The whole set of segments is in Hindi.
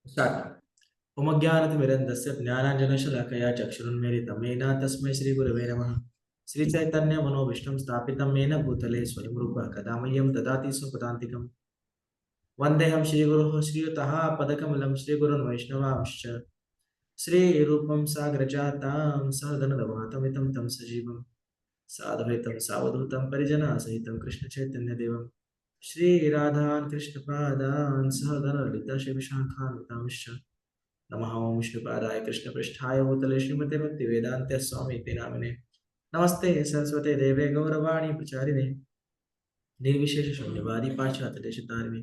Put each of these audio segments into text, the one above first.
स्टार्ट। उमज्ञानतिमिरन्दस्य ज्ञानाञ्जनशलाकया चक्षुरुन्मीलितं येन तस्मै श्रीगुरवे नमः। श्रीचैतन्यमनोभीष्टं स्थापितं येन भूतले स्वयं रूपः कदा मह्यं ददाति स्वपदान्तिकम्। वन्देऽहं श्रीगुरोः श्रीयुतः पदकमलं श्रीगुरुन् वैष्णवांश्च श्रीरूपं साग्रजातां सहगणरघुनाथमितं तं सजीवं साद्वैतं सावधूतं परिजनसहितं कृष्णचैतन्यदेवं श्रीराधान् कृष्णपादान् सहगणललिता श्रीविशाखान्वितांश्च नमः ओं विष्णुपादाय कृष्णपृष्ठाय भूतले श्रीमते भक्तिवेदान्त स्वामी इति नामिने नमस्ते सरस्वते देवे गौरवाणी प्रचारिणे निर्विशेष शून्यवादी पाश्चात्यदेशतारिणे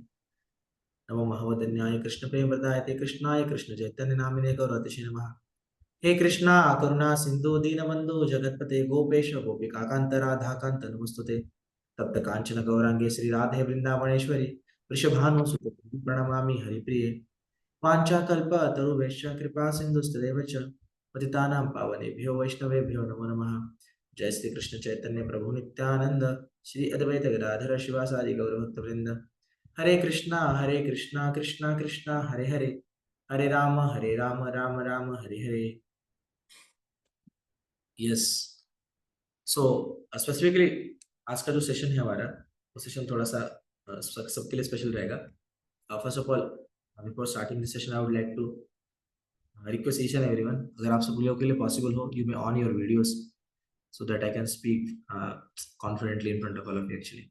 नमो महवदन्याय कृष्ण प्रेम प्रदायते कृष्णाय कृष्ण चैतन्य नामिने गौरतिशे नमः। हे कृष्णा करुणा सिंधु दीनबंधु जगतपते गोपेश गोपिकांत राधाकांत नमस्तुते तप्त कांचन गौरांगे श्री राधे वृंदावनेश्वरी वृषभानुसुते प्रणमामि हरिप्रिये वाञ्छाकल्पतरुभ्यश्च कृपा सिन्धुस्तदेव च पतितानां पावनेभ्यो वैष्णवेभ्यो नमो नमः। जय श्री कृष्ण चैतन्य प्रभु नित्यानंद श्री अद्वैत गदाधर शिवासादि गौरभक्तवृंद हरे कृष्णा कृष्णा कृष्णा हरे हरे हरे राम राम राम हरे हरे। यस। सो स्पेसिफिकली आज का जो सेशन है हमारा वो सेशन थोड़ा सा सबके लिए स्पेशल रहेगा। First of all before starting this session I would like to request each and everyone, अगर आप सब लोगों के लिए possible हो, you may on your videos so that I can speak confidently in front of all of you actually.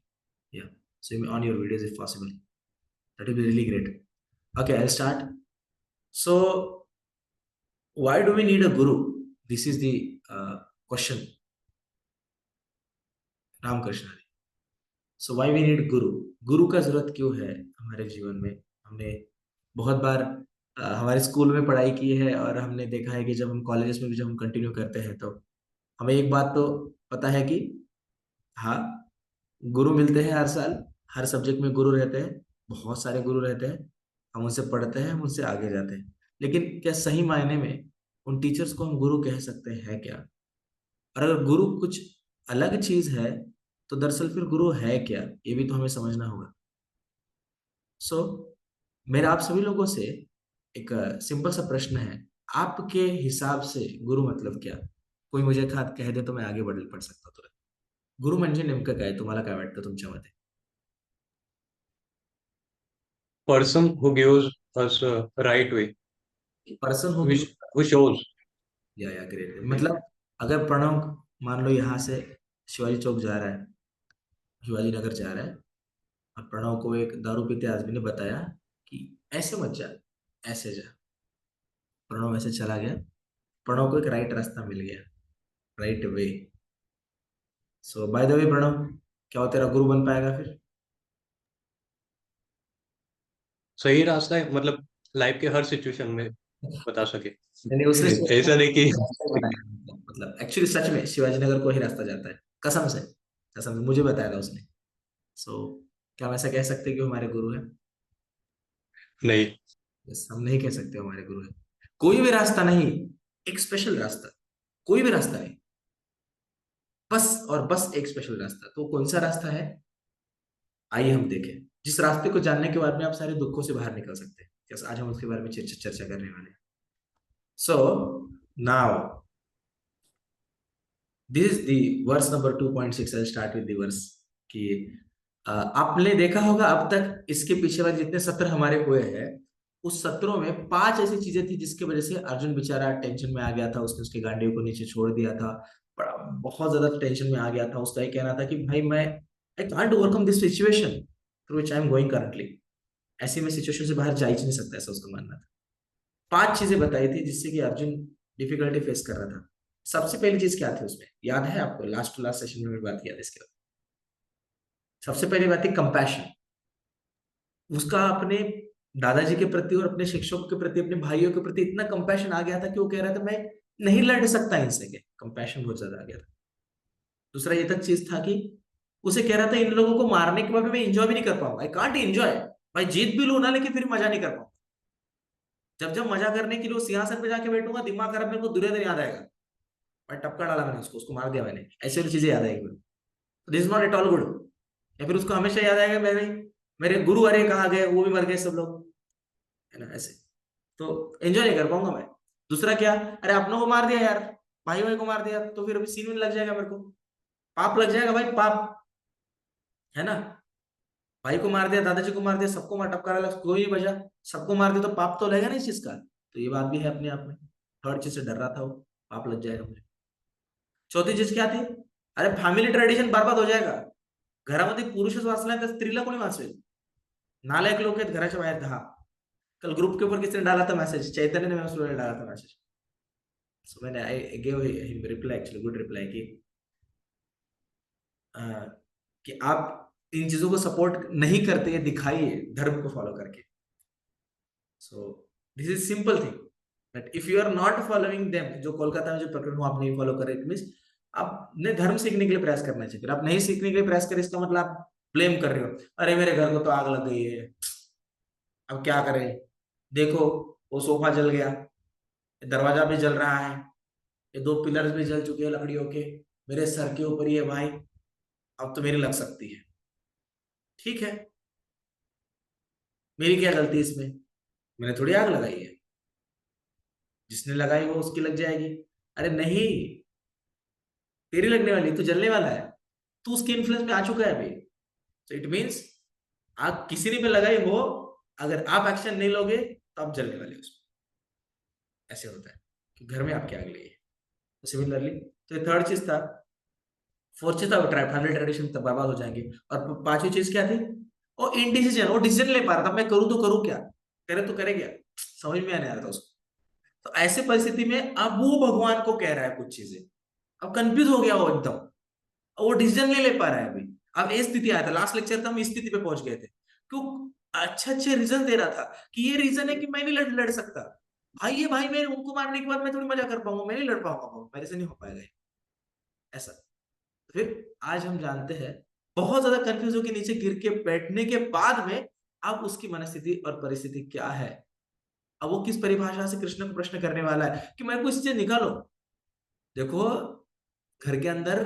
Yeah, so you may on your videos if possible. That will be really great. Okay, I'll start. So, why do we need a guru? This is the question. Ram Krishna. So why we need guru? गुरु का जरूरत क्यों है हमारे जीवन में? हमने बहुत बार हमारे स्कूल में पढ़ाई की है और हमने देखा है कि जब हम कॉलेजेस में भी जब हम कंटिन्यू करते हैं तो हमें एक बात तो पता है कि हाँ, गुरु मिलते हैं हर साल, हर सब्जेक्ट में गुरु रहते हैं, बहुत सारे गुरु रहते हैं, हम उनसे पढ़ते हैं, हम उनसे आगे जाते हैं। लेकिन क्या सही मायने में उन टीचर्स को हम गुरु कह सकते हैं क्या? और अगर गुरु कुछ अलग चीज है तो दरअसल फिर गुरु है क्या, ये भी तो हमें समझना होगा। सो मेरा आप सभी लोगों से एक सिंपल सा प्रश्न है, आपके हिसाब से गुरु मतलब क्या? कोई मुझे कह दे तो मैं आगे पढ़ सकता तुरंत। गुरु म्हणजे नेमकं काय, तुम्हाला काय वाटतं तुमच्या मते? person who gives us a right way, person who which who shows. या ग्रेट। मतलब अगर प्रणव मान लो यहाँ से शिवाजी चौक जा रहा है, शिवाजी नगर जा रहा है, और प्रणव को एक दारू पीते आदमी ने बताया कि ऐसे मत जा, ऐसे जा। प्रणव ऐसे चला गया, प्रणव को एक राइट रास्ता मिल गया, right way. So by the way Pranav, क्या वो तेरा गुरु बन पाएगा फिर? सही रास्ता है, मतलब लाइफ के हर सिचुएशन में बता सके। यानी उसने ऐसा नहीं कि रास्ता बताया, मतलब एक्चुअली सच में शिवाजी नगर को ही रास्ता जाता है, कसम से, कसम से मुझे बताया था उसने। सो क्या हम ऐसा कह सकते हैं कि वो हमारे गुरु है? नहीं। यस, हम नहीं कह सकते हमारे गुरु है। कोई भी रास्ता नहीं, एक स्पेशल रास्ता, कोई भी रास्ता नहीं, बस और बस एक स्पेशल रास्ता। तो कौन सा रास्ता है? आइए हम देखें, जिस रास्ते को जानने के बाद में आप सारे दुखों से बाहर निकल सकते हैं। यस, आज हम उसके बारे में चर्चा करने वाले हैं। So now this is the verse number 2.6। I start with the verse कि आपने देखा होगा अब तक इसके पीछे वाले जितने सत्र हमारे हुए हैं, उस सत्रों में 5 ऐसी चीजें थी जिसकी वजह से अर्जुन बेचारा टेंशन में आ गया था, उसने उसके गांडीव को नीचे छोड़ दिया था, बड़ा बहुत ज्यादा टेंशन में आ गया था। उसका ये कहना था कि भाई मैं I can't overcome this situation through which I am going currently. ऐसी में सिचुएशन से बाहर जा ही नहीं सकता, ऐसा उसका मानना था। 5 चीजें बताई थी जिससे कि अर्जुन डिफिकल्टी फेस कर रहा था। सबसे पहली चीज क्या थी उसमें, याद है आपको? लास्ट टू लास्ट सेशन में बात किया था इसके बाद। सबसे पहली बात थी कंपैशन। उसका अपने दादाजी के प्रति और अपने शिक्षकों के प्रति, अपने भाइयों के प्रति इतना कंपैशन आ गया था कि वो कह रहा था मैं नहीं लड़ सकता इनसे। के कंपैशन बहुत ज्यादा आ गया था। दूसरा ये तक चीज था कि उसे कह रहा था इन लोगों को मारने के बाद मैं एंजॉय भी नहीं कर पाऊंगा, आई कांट एंजॉय। भाई जीत भी लू ना, लेकिन फिर मजा नहीं कर पाऊंगा। जब जब मजा करने के लिए सिंहासन पे जाके बैठूंगा, दिमाग खराब, मेरे को दुर्योधन याद आएगा, भाई टपका डाला मैंने उसको, उसको मार दिया मैंने, ऐसी वाली चीजें याद आएगी। This is not at all good. या फिर उसको हमेशा याद आएगा मेरे मेरे गुरु अरे कहाँ गए, वो भी मर गए सब लोग, है ना, ऐसे। तो एंजॉय नहीं कर पाऊंगा मैं। दूसरा क्या, अरे अपनों को मार दिया यार, भाई भाई को मार दिया, तो फिर अभी सीन में लग जाएगा मेरे को, पाप लग जाएगा भाई, पाप है ना। भाई को मार दिया, दादाजी को मार दिया, सबको मार, टपका रहा, कोई नहीं बचा, सबको मार दिया, तो पाप तो लगेगा नहीं इस चीज का। तो ये बात भी है अपने आप में, थर्ड चीज से डर रहा था वो, पाप लग जाएगा मुझे। चौथी चीज क्या थी, अरे फॅमिली ट्रेडिशन बर्बाद हो जाएगा, घरामध्ये पुरुषच वाचलाय तर स्त्रीला कोणी वाचवेल, नालायक लोक आहेत घराच्या बाहेर 10। कल ग्रुप के ऊपर किसी ने डाला था मैसेज, चैतन्य ने उस डाला था मैसेज, सो मैंने I give him reply, actually good reply, uh, कि आप इन चीजों को सपोर्ट नहीं करते, ये दिखाइए धर्म को फॉलो करके। So this is simple thing, but if you are not following them, जो कोलकाता में जो प्रकरण हुआ आप नहीं फॉलो कर रहे, इट मींस आपने धर्म सीखने के लिए प्रयास करना चाहिए, फिर आप नहीं सीखने के लिए प्रयास करें, इसका मतलब आप ब्लेम कर रहे हो, अरे मेरे घर को तो आग लग गई है, अब क्या करें, देखो वो सोफा जल गया, दरवाजा भी जल रहा है, ये 2 पिलर्स भी जल चुके हैं लकड़ियों के, मेरे सर के ऊपर ही है भाई, अब तो मेरी लग सकती है। ठीक है, मेरी क्या गलती इसमें, मैंने थोड़ी आग लगाई है, जिसने लगाई वो उसकी लग जाएगी। अरे नहीं, तेरी लगने वाली, तू जलने वाला है, तू उसके इन्फ्लुएंस में आ चुका है अभी। सो इट मीन्स आग किसी ने भी लगाई हो, अगर आप एक्शन नहीं लोगे तो आप जलने वाले हो उसमें, ऐसे होता है कि घर में आपकी आग लगी है। तो सिमिलरली, तो ये थर्ड चीज था। फोर्थ चीज था फैमिली ट्रेडिशन तब बर्बाद हो जाएंगे। और पांचवी चीज क्या थी, वो इनडिसीजन, वो डिसीजन ले पा रहा था, मैं करूँ तो करूँ क्या, करे तो करे क्या, समझ में आने आ रहा था उसको। तो ऐसे परिस्थिति में अब वो भगवान को कह रहा है कुछ चीजें, अब कंफ्यूज हो गया वो एकदम, अब वो डिसीजन नहीं ले पा रहा है अभी। अब ये स्थिति आया था, लास्ट लेक्चर था, हम इस स्थिति पे पहुंच गए थे, क्यों, अच्छे अच्छे रीजन दे रहा था कि ये रीजन है कि मैं नहीं लड़ सकता, भाई ये भाई मैं उनको मारने के बाद मैं थोड़ी मजा कर पाऊंगा, मैं नहीं लड़ पाऊंगा, मेरे से नहीं हो पाएगा ये। ऐसा, फिर आज हम जानते हैं, बहुत ज्यादा कंफ्यूजन के नीचे गिर के बैठने के बाद में अब उसकी मनस्थिति और परिस्थिति क्या है, अब वो किस परिभाषा से कृष्ण को प्रश्न करने वाला है कि मेरे को इससे निकालो। देखो, घर के अंदर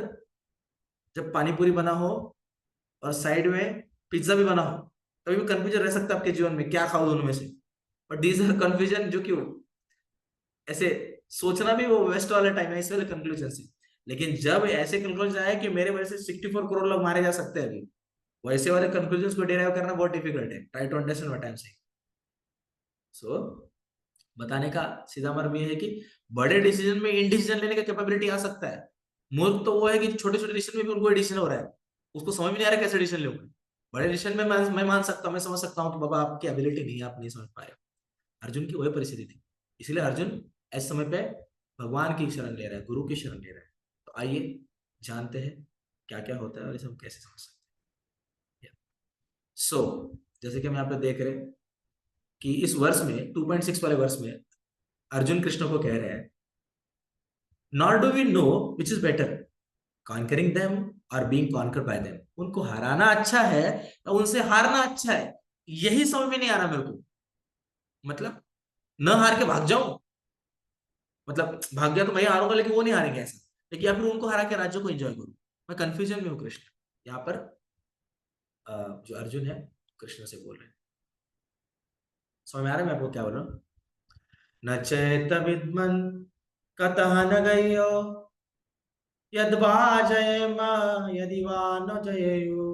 जब पानी पूरी बना हो और साइड में पिज्जा भी बना हो, तभी भी कंफ्यूजन रह सकता है आपके जीवन में, क्या खाओ दोनों में से। बट दीज आर कंफ्यूजन जो कि ऐसे सोचना भी वो वेस्ट वाला टाइम है, इस वाले कंक्लूजन से। लेकिन जब ऐसे कंक्लूजन आए कि मेरे वजह से 64 करोड़ लोग मारे जा सकते हैं अभी, वैसे वाले कंक्लूजन को डिराइव करना बहुत डिफिकल्ट है। Try to understand what I am saying. So बताने का सीधा मर्म ये है कि बड़े डिसीजन में इनडिसीजन लेने का कैपेबिलिटी आ सकता है। मूर्ख तो वो है कि छोटे छोटे डिसीजन में भी उनको डिसीजन हो रहा है, उसको समझ में नहीं आ रहा कैसे डिसीजन लूंगा। बड़े डिसीजन में मैं मान सकता हूँ, मैं समझ सकता हूँ कि बाबा आपकी एबिलिटी नहीं है, आप नहीं समझ पाए। अर्जुन की वही परिस्थिति थी, इसलिए अर्जुन ऐसे समय पे भगवान की शरण ले रहा है, गुरु की शरण ले रहा है। तो आइए जानते हैं क्या क्या होता है और इसे हम कैसे समझ सकते हैं। सो जैसे कि हम यहाँ पे देख रहे हैं कि इस वर्ष में 2.6 वाले वर्ष में अर्जुन कृष्ण को कह रहे हैं, nor do we know which is better, conquering them और बीइंग कॉन्कर बाय देम। उनको हराना अच्छा है या उनसे हारना अच्छा है, यही समझ में नहीं आ रहा मेरे को। मतलब न हार के भाग जाऊं, मतलब भाग गया तो मैं हारूंगा लेकिन वो नहीं हारेंगे ऐसा, लेकिन या फिर उनको हरा के राज्य को एंजॉय करूं। मैं कंफ्यूजन में हूँ कृष्ण, यहाँ पर जो अर्जुन है कृष्ण से बोल रहे हैं। समझ में आ रहा है मैं आपको क्या बोल रहा हूँ। न चैत विद्मन कतः न गयो, यद्वा जयेम यदि वा न जयेयु,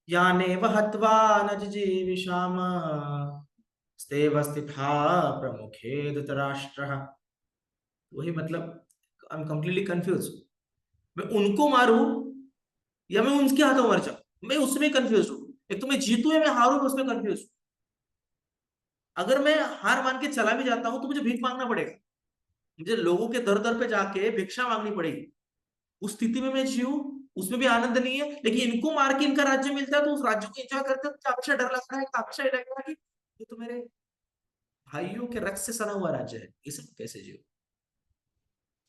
यानेव हत्वा न जिजीविषाम, स्तेव स्थिता प्रमुखे धृतराष्ट्रः। वही मतलब, आई एम कंप्लीटली कंफ्यूज, मैं उनको मारूं या मैं उनके हाथों मर जाऊं, मैं उसमें कंफ्यूज हूं। एक तो मैं जीतू या मैं हारूं, मैं उसमें कंफ्यूज हूं। अगर मैं हार मान के चला भी जाता हूं तो मुझे भीख मांगना पड़ेगा, मुझे लोगों के दर दर पे जाके भिक्षा मांगनी पड़ेगी। उस स्थिति में मैं जीऊं, उसमें भी आनंद नहीं है, लेकिन इनको मार के इनका राज्य मिलता है तो उस राज्य को एंजॉय करते हैं, तो हमेशा डर लगता है, हमेशा ये लगता है कि ये तो मेरे भाइयों के रक्त से सना हुआ राज्य है, इसे कैसे जियो।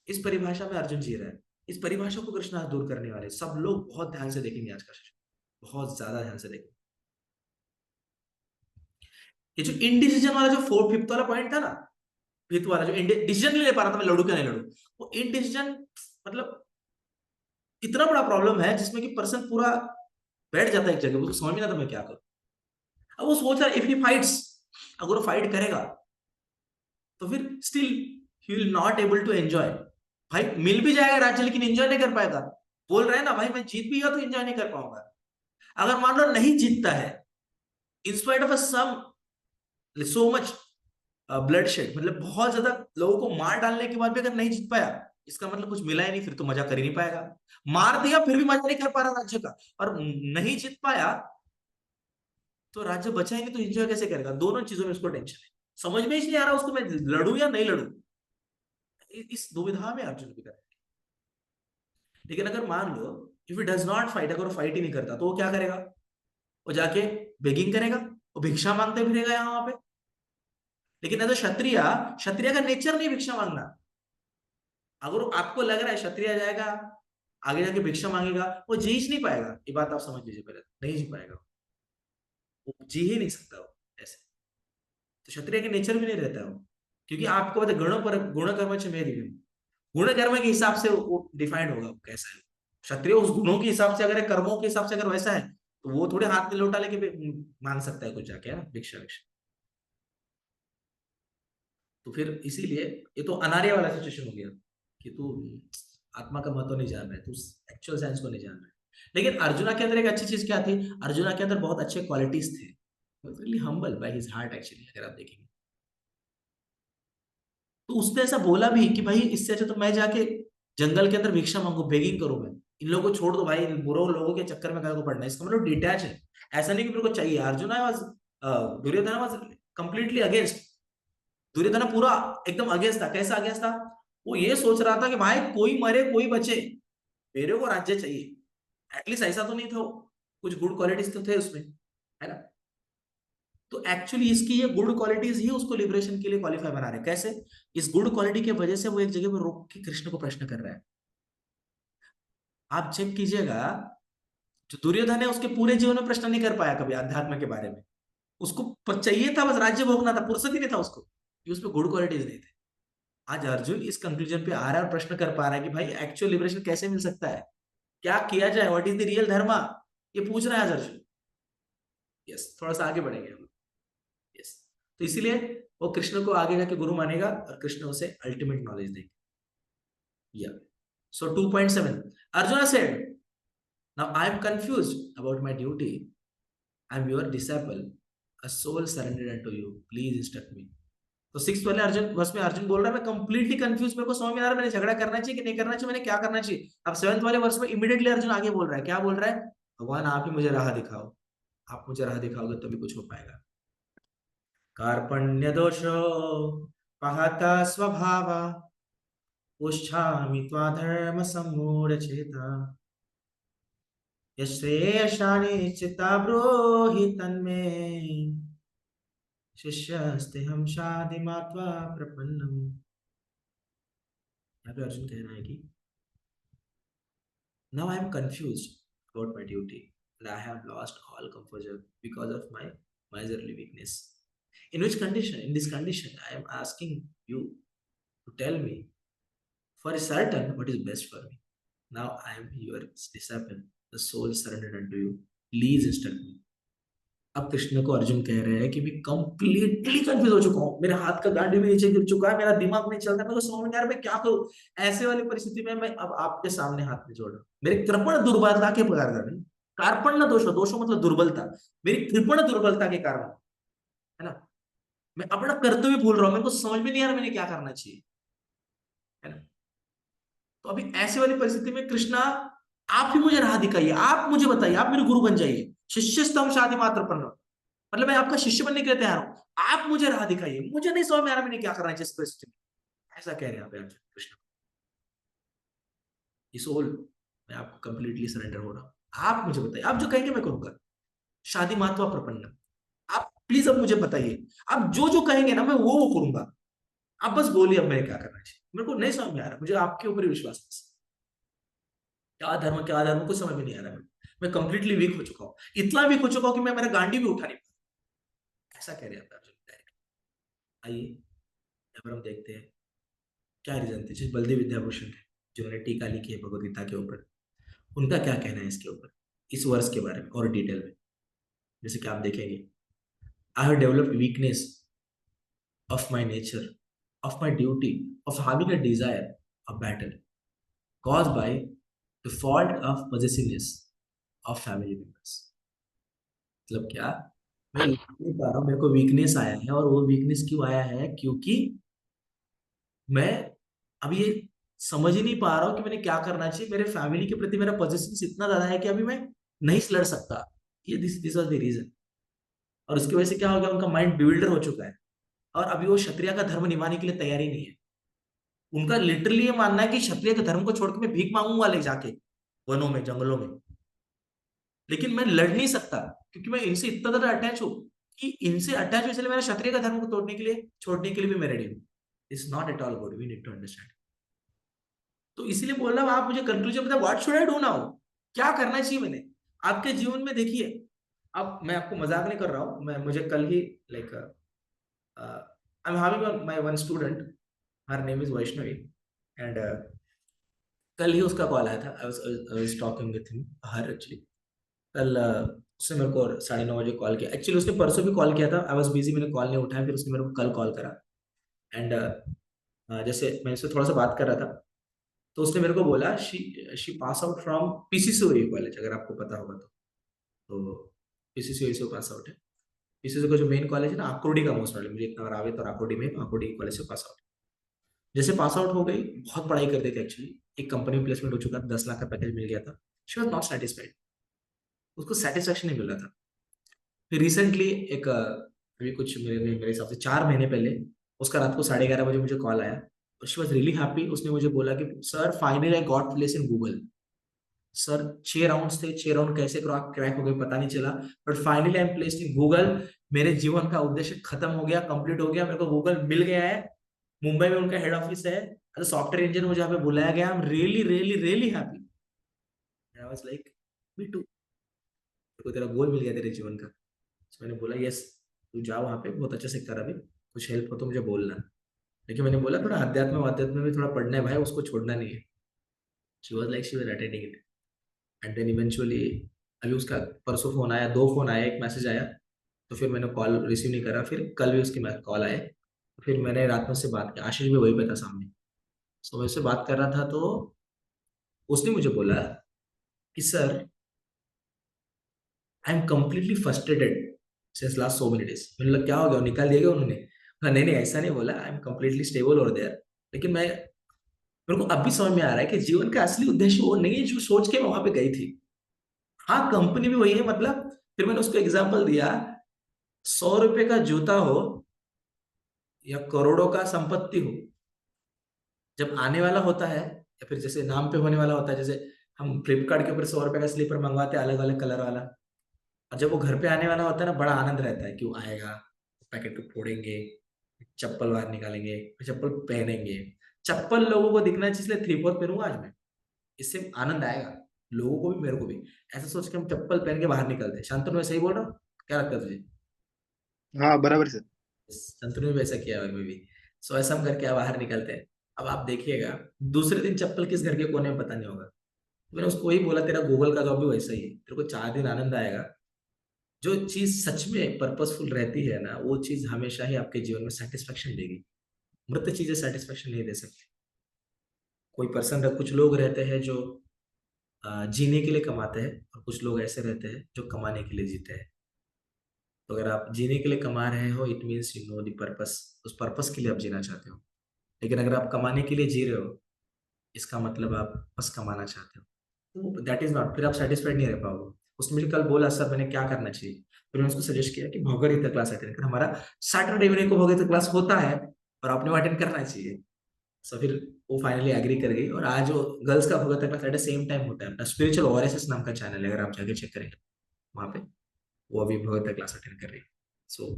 इस परिभाषा में अर्जुन जी रहा है। इस परिभाषा को कृष्ण आज दूर करने वाले सब लोग बहुत ध्यान से देखेंगे आज का सेशन, बहुत ज्यादा ध्यान से देखेंगे। ये जो इनडिसीजन वाला जो फोर्थ फिफ्थ वाला पॉइंट था ना, फिफ्थ वाला जो डिसीजन नहीं ले पा रहा था मैं लड़ू क्या नहीं लड़ू, वो इनडिसीजन मतलब इतना बड़ा प्रॉब्लम है जिसमें कि पर्सन पूरा बैठ जाता है एक जगह, उसको समझ में नहीं आता मैं क्या करूं। अब वो सोच रहा है इफ ही फाइट्स अगर वो फाइट करेगा तो फिर still he will not able to enjoy. भाई मिल भी जाएगा राज्य लेकिन एंजॉय नहीं कर पाएगा। बोल रहे हैं ना भाई मैं जीत भी गया तो एंजॉय नहीं कर पाऊंगा। अगर मान लो नहीं जीतता है, in spite of some so much blood shed, मतलब बहुत ज्यादा लोगों को मार डालने के बाद भी अगर नहीं जीत पाया, इसका मतलब कुछ मिला ही नहीं, फिर तो मजा कर ही नहीं पाएगा। मार दिया फिर भी मजा नहीं कर पा रहा राज्य का, और नहीं जीत पाया तो राज्य बचा ही नहीं तो एंजॉय कैसे करेगा? दोनों चीजों में उसको टेंशन है। समझ में ही नहीं आ रहा उसको मैं लड़ू या नहीं लड़ू, इस दुविधा में अर्जुन भी कर। लेकिन अगर मान लो if it does not fight, अगर वो फाइट ही नहीं करता तो वो क्या करेगा? वो जाके बेगिंग करेगा, वो भिक्षा मांगते फिरेगा यहाँ वहां पे। लेकिन एज क्षत्रिय, क्षत्रिय का नेचर नहीं भिक्षा मांगना। अगर आपको लग रहा है क्षत्रिय जाएगा आगे जाके भिक्षा मांगेगा, वो जी ही नहीं पाएगा। ये बात आप समझ लीजिए पहले, नहीं जी पाएगा, वो जी ही नहीं सकता वो ऐसे। तो क्षत्रिय के नेचर भी नहीं रहता है वो, क्योंकि आपको पता गुण पर गुण कर्म च मेरी, गुण कर्म के हिसाब से वो डिफाइंड होगा वो कैसा है। क्षत्रिय उस गुणों के हिसाब से, अगर कर्मों के हिसाब से अगर वैसा है तो वो थोड़े हाथ में लोटा लेके मांग सकता है कुछ जाके, है ना, भिक्षा भिक्षा। तो फिर इसीलिए ये तो अनार्य वाला सिचुएशन हो गया कि तू आत्मा का महत्व नहीं जान रहा है, तू एक्चुअल साइंस को नहीं जान रहा है। लेकिन अर्जुना के अंदर एक अच्छी चीज क्या थी? अर्जुना के अंदर बहुत अच्छे क्वालिटीज थे, really humble by his heart actually, अगर आप देखेंगे तो उसने ऐसा बोला भी कि भाई इससे अच्छा तो मैं जाके जंगल के अंदर भिक्षा मांगू, बेगिंग करूं मैं, इन लोगों को छोड़ दो भाई, बुरे लोगों के चक्कर में को पड़ना है। इसका मतलब डिटैच है, ऐसा नहीं कि मेरे को चाहिए। Arjuna was, Duryodhan was completely against. Duryodhan पूरा एकदम अगेंस्ट था। कैसा अगेंस्ट था? वो ये सोच रहा था कि भाई कोई मरे कोई बचे, मेरे को राज्य चाहिए। एटलीस्ट ऐसा तो नहीं था वो, कुछ गुड क्वालिटीज तो थे उसमें, है ना। तो एक्चुअली इसकी ये गुड क्वालिटीज ही उसको लिबरेशन के लिए क्वालिफाई बना रहे हैं। कैसे? इस गुड क्वालिटी की वजह से वो एक जगह पर रोक के कृष्ण को प्रश्न कर रहा है। आप चेक कीजिएगा, जो दुर्योधन है उसके पूरे जीवन में प्रश्न नहीं कर पाया कभी अध्यात्म के बारे में। उसको चाहिए था बस राज्य भोगना था, फुर्सत ही नहीं था उसको कि उसमें गुड क्वालिटीज नहीं थे। आज अर्जुन इस कंक्लूजन पे आ रहा है और प्रश्न कर पा रहा है कि भाई एक्चुअल लिबरेशन कैसे मिल सकता है, क्या किया जाए, व्हाट इज द रियल धर्मा, ये पूछ रहा है आज अर्जुन। यस, थोड़ा सा आगे बढ़ेंगे हम। यस, तो इसीलिए वो कृष्ण को आगे जाके गुरु मानेगा और कृष्ण उसे अल्टीमेट नॉलेज देंगे। या so 2.7 Arjun said, now I am confused about my duty, I am your disciple, a soul surrendered unto you, please instruct me. तो 6 वाले अर्जुन वर्ष में अर्जुन बोल रहा है मैं कंप्लीटली कंफ्यूज, मेरे को समझ में आ रहा है मैंने झगड़ा करना चाहिए कि नहीं करना चाहिए, मैंने क्या करना चाहिए। अब 7th वाले वर्ष में इमीडिएटली अर्जुन आगे बोल रहा है, क्या बोल रहा है? भगवान आप ही मुझे राह दिखाओ, आप मुझे राह दिखाओगे तभी कुछ हो पाएगा। कार्पण्य दोषो पहता स्वभाव, उच्छामि त्वा धर्म सम्मूढ़ चेता, यश्रेयशानि चित्ता ब्रूहि तन्मे, शिष्यस्ते हम शादि मात्वा प्रपन्नम। यहाँ पे अर्जुन कह रहा है कि now I am confused about my duty and I have lost all composure because of my miserly weakness. In which condition, in this condition, I am asking you to tell me for certain what is best for me. Now I am your disciple, the soul surrendered unto you. Please instruct me. अब कृष्ण को अर्जुन कह रहे हैं कि मैं कंप्लीटली कंफ्यूज हो चुका हूँ, मेरे हाथ का गांडी भी नीचे गिर चुका है, मेरा दिमाग नहीं चलता, मेरे को समझ में आ रहा है मैं क्या करूं। ऐसे वाली परिस्थिति में मैं अब आपके सामने हाथ में जोड़ रहा हूँ, मेरे कृपण दुर्बलता के कारण, कार्पण्य दोषो, दोषो मतलब दुर्बलता, मेरी कृपण दुर्बलता के कारण, है ना, मैं अपना कर्तव्य भूल रहा हूँ, मेरे को समझ में नहीं आ रहा मैंने क्या करना चाहिए, है ना। तो अभी ऐसे वाली परिस्थिति में कृष्णा आप ही मुझे राह दिखाइए, आप मुझे बताइए, आप मेरे गुरु बन जाइए। शिष्यस्तम शादी मात्र पन्नो, मतलब मैं आपका शिष्य बनने के लिए तैयार हूं, आप मुझे राह दिखाइए, मुझे नहीं समझ में आ रहा मैंने क्या करना है जिस परिस्थिति में। ऐसा कह रहे हैं आप अर्जुन कृष्ण, इस ओल मैं आपको कंप्लीटली सरेंडर हो रहा हूं, आप मुझे बताइए, आप जो कहेंगे मैं करूंगा। शादी मात्वा प्रपन्न, आप प्लीज अब मुझे बताइए, आप जो जो कहेंगे ना मैं वो करूंगा, आप बस बोलिए अब मैंने क्या करना चाहिए, मेरे को नहीं समझ में आ रहा, मुझे आपके ऊपर ही विश्वास है। क्या धर्म कुछ समझ में नहीं आ रहा, मैं कंप्लीटली वीक हो चुका हूँ, इतना वीक हो चुका हूँ कि मैं मेरा गांडी भी उठा नहीं पा, ऐसा कह रहे हैं अर्जुन डायरेक्ट। आइए यहाँ पर हम देखते हैं क्या रीजन थे जिस बलदेव विद्याभूषण थे जिन्होंने टीका लिखी है भगवद गीता के ऊपर, उनका क्या कहना है इसके ऊपर, इस वर्ष के बारे में और डिटेल में। जैसे कि आप देखेंगे, I have developed weakness of my nature, of my duty, of having a desire, a battle caused by the fault of possessiveness of family members. मतलब क्या, मैं लिख नहीं पा रहा हूँ, मेरे को वीकनेस आया है, और वो वीकनेस क्यों आया है? क्योंकि मैं अभी ये समझ ही नहीं पा रहा हूँ कि मैंने क्या करना चाहिए। मेरे फैमिली के प्रति मेरा पोजेसिव इतना ज्यादा है कि अभी मैं नहीं लड़ सकता। ये दिस वाज द रीजन। और उसकी वजह से क्या हो गया, उनका माइंड बिल्डर हो चुका है, और अभी वो क्षत्रिय का धर्म निभाने के लिए तैयारी नहीं है। उनका लिटरली ये मानना है कि क्षत्रिय के धर्म को छोड़ के मैं भीख मांगूंगा ले जाके वनों में, जंगलों में। लेकिन मैं लड़ नहीं सकता, क्योंकि मैं इनसे इतना ज्यादा अटैच हूं कि इनसे अटैच हूं, इसलिए मेरा क्षत्रिय का धर्म को तोड़ने के लिए, छोड़ने के लिए भी मैं रेडी हूँ। It's not at all good, we need to understand. तो इसीलिए बोल रहा हूँ, आप मुझे कंक्लूजन बताओ, what should I do now? क्या करना चाहिए मैंने आपके जीवन में? देखिए, अब मैं आपको मजाक नहीं कर रहा हूँ, मैं मुझे कल ही like I am having my one student, her name is Vaishnavi, and कल ही उसका कॉल आया था। I was talking with him her actually. कल उसने मेरे को 9:30 बजे कॉल किया। एक्चुअली उसने परसों भी कॉल किया था, आई वाज बिजी, मैंने कॉल नहीं उठाया, फिर उसने मेरे को कल कॉल करा। एंड जैसे मैं इससे थोड़ा सा बात कर रहा था, तो उसने मेरे को बोला she she pass out from PCCOE college, अगर आपको पता होगा तो पीसीसीओई से पास आउट है। पीसीसीओई का जो मेन कॉलेज है ना, आकुर्डी का, मोस्ट वाले मुझे इतना अगर आवे तो आकुर्डी में, आकुर्डी कॉलेज से पास आउट। जैसे पास आउट हो गई, बहुत पढ़ाई करते थे एक्चुअली, एक कंपनी में प्लेसमेंट हो चुका था, 10 लाख का पैकेज मिल गया था। शी वॉज नॉट सेटिस्फाइड, उसको सेटिस्फेक्शन नहीं मिल रहा था। फिर रिसेंटली एक अभी कुछ मेरे हिसाब से 4 महीने पहले उसका रात को 11:30 बजे मुझे कॉल आया, और शी वॉज रियली हैप्पी। उसने मुझे बोला कि sir finally I got place in Google. Sir 6 rounds थे, 6 राउंड कैसे क्रैक हो गए पता नहीं चला, but finally I am placed in Google. मेरे जीवन का उद्देश्य खत्म हो गया, कंप्लीट हो गया, मेरे को गूगल मिल गया है। मुंबई में उनका हेड ऑफिस है, सॉफ्टवेयर इंजीनियर मुझे यहाँ पे बुलाया गया। I am really really really happy. I was like, me too, देखो तेरा गोल मिल गया तेरे जीवन का। तो मैंने बोला यस, तू जा वहाँ पे, बहुत अच्छे से कर, अभी कुछ हेल्प हो तो मुझे बोलना। लेकिन मैंने बोला थोड़ा अध्यात्म में थोड़ा पढ़ना है भाई, उसको छोड़ना नहीं है। She was like she was attending it, and then eventually अभी उसका परसों फोन आया, 2 फोन आया, एक मैसेज आया, तो फिर मैंने कॉल रिसीव नहीं करा। फिर कल भी उसकी कॉल आए, फिर मैंने रात में उससे बात की, आशीष भी वही पे था सामने। सो मैं उससे बात कर रहा था, तो उसने मुझे बोला कि sir I am completely frustrated since last so many days. मैंने बोला क्या हो गया, निकाल दिया क्या उन्होंने? बोला, नहीं नहीं ऐसा नहीं बोला, I am completely stable over there. लेकिन मेरे को अभी समझ में आ रहा है कि जीवन का असली उद्देश्य वो नहीं है जो सोच के मैं वहां पे गई थी। हाँ, कंपनी भी वही है, मतलब फिर मैंने उसको एग्जाम्पल दिया, 100 रुपए का जूता हो या करोड़ों का संपत्ति हो, जब आने वाला होता है, या फिर जैसे नाम पे होने वाला होता है, जैसे हम फ्लिपकार्ट के ऊपर 100 रुपए का स्लीपर मंगवाते हैं, अलग अलग कलर वाला, और जब वो घर पे आने वाला होता है ना, बड़ा आनंद रहता है, क्यों आएगा, पैकेट को फोड़ेंगे, चप्पल बाहर निकालेंगे, फिर चप्पल पहनेंगे। चप्पल लोगों को दिखना चाहिए, इसलिए 3/4 पहनूंगा आज मैं, इससे आनंद आएगा लोगों को भी, मेरे को भी। ऐसा सोच के हम चप्पल पहन के बाहर निकलते हैं। शांतनु मैं सही बोल रहा हूँ? क्या लगता है तुझे? हाँ बराबर सर। संतनु ने भी ऐसा किया है, मैं भी। सो ऐसा हम करके बाहर निकलते हैं। अब आप देखिएगा, दूसरे दिन चप्पल किस घर के कोने में पता नहीं होगा। तो मैंने उसको ही बोला, तेरा गूगल का जॉब भी वैसा ही है, तेरे को 4 दिन आनंद आएगा। जो चीज सच में पर्पसफुल रहती है ना, वो चीज हमेशा ही आपके जीवन में सेटिस्फेक्शन देगी। मृत चीजें सेटिस्फेक्शन नहीं दे सकती। कोई पर्सन, कुछ लोग रहते हैं जो जीने के लिए कमाते हैं, और कुछ लोग ऐसे रहते हैं जो कमाने के लिए जीते हैं। तो अगर आप जीने के लिए कमा रहे हो, it means you know the purpose, उस पर्पस के लिए आप जीना चाहते हो। लेकिन अगर आप कमाने के लिए जी रहे हो, इसका मतलब आप बस कमाना चाहते हो, तो दैट इज नॉट, फिर आप सेटिस्फाइड नहीं रह पाओगे। उसने मुझे कल बोला सर मैंने क्या करना चाहिए, फिर मैंने उसको सजेस्ट किया कि भगवद गीता क्लास अटेंड कर, हमारा सैटरडे इवनिंग को भगवद गीता क्लास होता है, और आपने वो अटेंड करना चाहिए। सो फिर वो फाइनली एग्री कर गई, और आज वो गर्ल्स का Bhagavad Gita class at the same time होता है। अपना स्पिरिचुअल ओआरएसएस नाम का चैनल है, अगर आप जाके चेक करेंगे वहां पे, वो अभी भगवद गीता क्लास अटेंड कर रही है। सो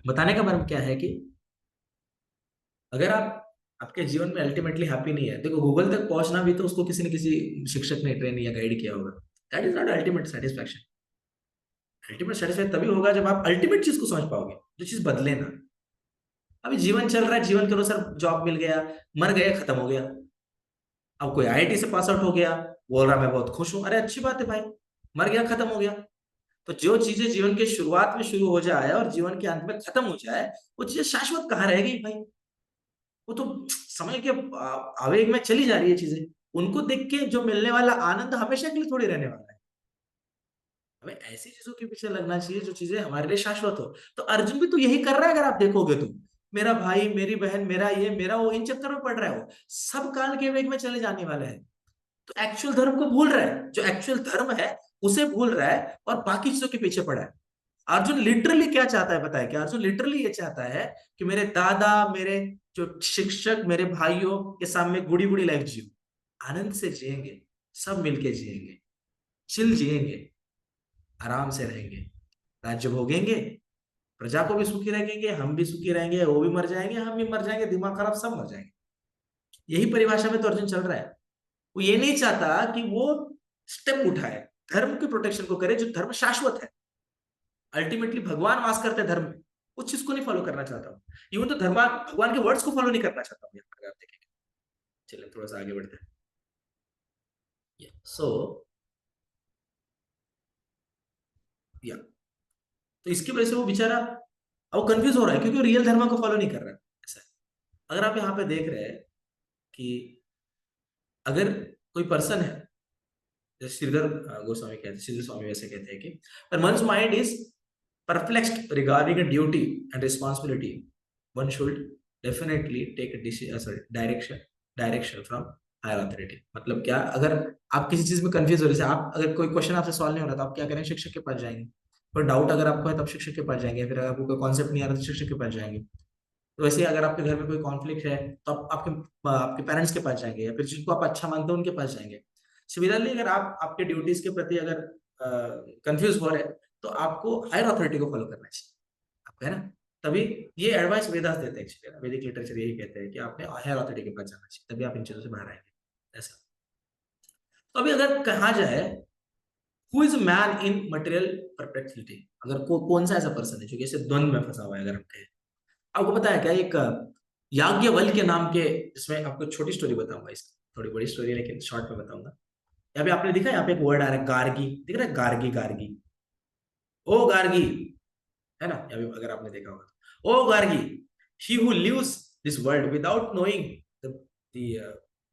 बताने का मतलब क्या है कि अगर आप आपके जीवन में अल्टीमेटली हैप्पी नहीं है, देखो गूगल तक पहुंचना भी तो उसको किसी न किसी शिक्षक ने ट्रेन या गाइड किया होगा। That is not ultimate satisfaction. Ultimate satisfaction तभी होगा जब आप अल्टीमेट चीज को समझ पाओगे, जो चीज बदले ना। अभी जीवन चल रहा है, जीवन के अनुसार जॉब मिल गया, मर गया, खत्म हो गया। अब कोई आईआईटी से पास आउट हो गया, बोल रहा मैं बहुत खुश हूं, अरे अच्छी बात है भाई, मर गया खत्म हो गया। तो जो चीजें जीवन के शुरुआत में शुरू हो जाए और जीवन के अंत में खत्म हो जाए, वो चीजें शाश्वत कहाँ रह गई भाई? वो तो समय के आवेग में चली जा रही है चीजें। उनको देख के जो मिलने वाला आनंद हमेशा के लिए थोड़ी रहने वाला है। हमें ऐसी चीजों के पीछे लगना चाहिए जो चीजें हमारे लिए शाश्वत हो। तो अर्जुन भी तो यही कर रहा है, अगर आप देखोगे तो। मेरा भाई, मेरी बहन, मेरा ये, मेरा वो, इन चक्कर में पड़ रहा है वो। सब काल के वेग में चले जाने वाला है। तो एक्चुअल धर्म को भूल रहा है, जो एक्चुअल धर्म है उसे भूल रहा है और बाकी चीजों के पीछे पड़ा है। अर्जुन लिटरली क्या चाहता है पता है क्या? अर्जुन लिटरली ये चाहता है कि मेरे दादा, मेरे जो शिक्षक, मेरे भाइयों के सामने गुड़ी गुड़ी लाइफ जियो, आनंद से जिएंगे, सब मिलके जिएंगे, चिल जिएंगे, आराम से रहेंगे, राज्य भोगेंगे, प्रजा को भी सुखी रखेंगे, हम भी सुखी रहेंगे, वो भी मर जाएंगे, हम भी मर जाएंगे, दिमाग खराब सब मर जाएंगे। यही परिभाषा में तो अर्जुन चल रहा है। वो ये नहीं चाहता कि वो स्टेप उठाए, धर्म के प्रोटेक्शन को करे, जो धर्म शाश्वत है। अल्टीमेटली भगवान वास करते हैं धर्म में, उस चीज को नहीं फॉलो करना चाहता हूँ। इवन तो धर्म भगवान के वर्ड्स को फॉलो नहीं करना चाहता हूँ, अगर आप देखेंगे। चलिए थोड़ा सा आगे बढ़ते हैं। सो या तो इसकी वजह से वो बेचारा अब कंफ्यूज हो रहा है, क्योंकि वो रियल धर्म को फॉलो नहीं कर रहा है। ऐसा है। अगर आप यहाँ पे देख रहे हैं कि अगर कोई पर्सन है, जैसे श्रीधर गोस्वामी कहते हैं, श्रीधर स्वामी वैसे कहते हैं कि when one's mind is perplexed regarding a duty and responsibility, one should definitely take a direction from higher authority। मतलब क्या, अगर आप किसी चीज में कंफ्यूज हो रहे हैं, आप अगर कोई क्वेश्चन आपसे सॉल्व नहीं हो रहा तो आप क्या करेंगे? शिक्षक के पास जाएंगे। कोई डाउट अगर आपको है तब शिक्षक के पास जाएंगे, फिर अगर आपको कोई कॉन्सेप्ट नहीं आ रहा तो शिक्षक के पास जाएंगे। तो वैसे ही अगर आपके घर में कोई कॉन्फ्लिक्ट है तो आप आपके पेरेंट्स के पास जाएंगे, या फिर जिनको आप अच्छा मानते हो उनके पास जाएंगे। सिमिलरली अगर आप आपके ड्यूटीज के प्रति अगर कंफ्यूज हो रहे हैं तो आपको हायर अथॉरिटी को फॉलो करना चाहिए, आपको, है ना? तभी ये एडवाइस वेदास देते हैं, एक्चुअली वैदिक लिटरेचर यही कहते हैं कि आपने हायर अथॉरिटी के पास जाना चाहिए, तभी आप इन चीजों से बाहर आएंगे। ऐसा। तो अभी अगर कहा जाए who is man in material perplexity, अगर कौन सा ऐसा पर्सन है जो ऐसे द्वंद में फंसा हुआ है, अगर हम कहें। आपको पता है क्या, एक याज्ञवल्क्य के नाम के, जिसमें आपको छोटी स्टोरी बताऊंगा, इसकी थोड़ी बड़ी स्टोरी है लेकिन शॉर्ट में बताऊंगा। यहाँ पे आपने दिखा, यहाँ पे एक वर्ड आ रहा है गार्गी, दिख रहा है? गार्गी, गार्गी, ओ गार्गी, है ना? यहाँ पे अगर आपने देखा होगा तो, ओ Gargi, he who lives this world without knowing the